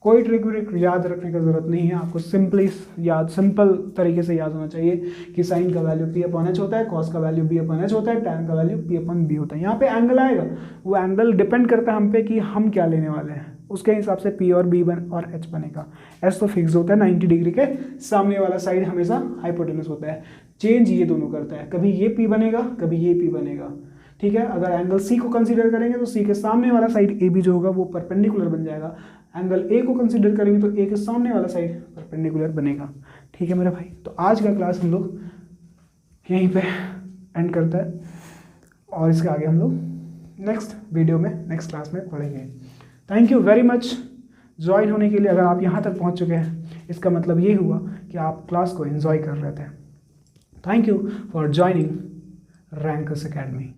कोई ट्रिक व्रिक याद रखने की जरूरत नहीं है, आपको सिंपल तरीके से याद होना चाहिए कि साइन का वैल्यू P/H होता है, कॉस का वैल्यू B/H होता है, टैन का वैल्यू P/B होता है। यहाँ पे एंगल आएगा, वो एंगल डिपेंड करता है हम पे कि हम क्या लेने वाले हैं, उसके हिसाब से P और B और H बनेगा। S तो फिक्स होता है 90 डिग्री के, सामने वाला साइड हमेशा हाइपोटेनस होता है। चेंज ये दोनों करता है, कभी ये P बनेगा कभी ये P बनेगा। ठीक है, अगर एंगल C को कंसीडर करेंगे तो C के सामने वाला साइड AB जो होगा वो परपेंडिकुलर बन जाएगा। एंगल A को कंसीडर करेंगे तो A के सामने वाला साइड परपेंडिकुलर बनेगा। ठीक है मेरे भाई, तो आज का क्लास हम लोग यहीं पे एंड करता है, और इसके आगे हम लोग नेक्स्ट वीडियो में नेक्स्ट क्लास में पढ़ेंगे। Thank you very much join होने के लिए। अगर आप यहाँ तक पहुँच चुके हैं इसका मतलब ये हुआ कि आप क्लास को एंजॉय कर रहे थे। Thank you for joining rankers academy.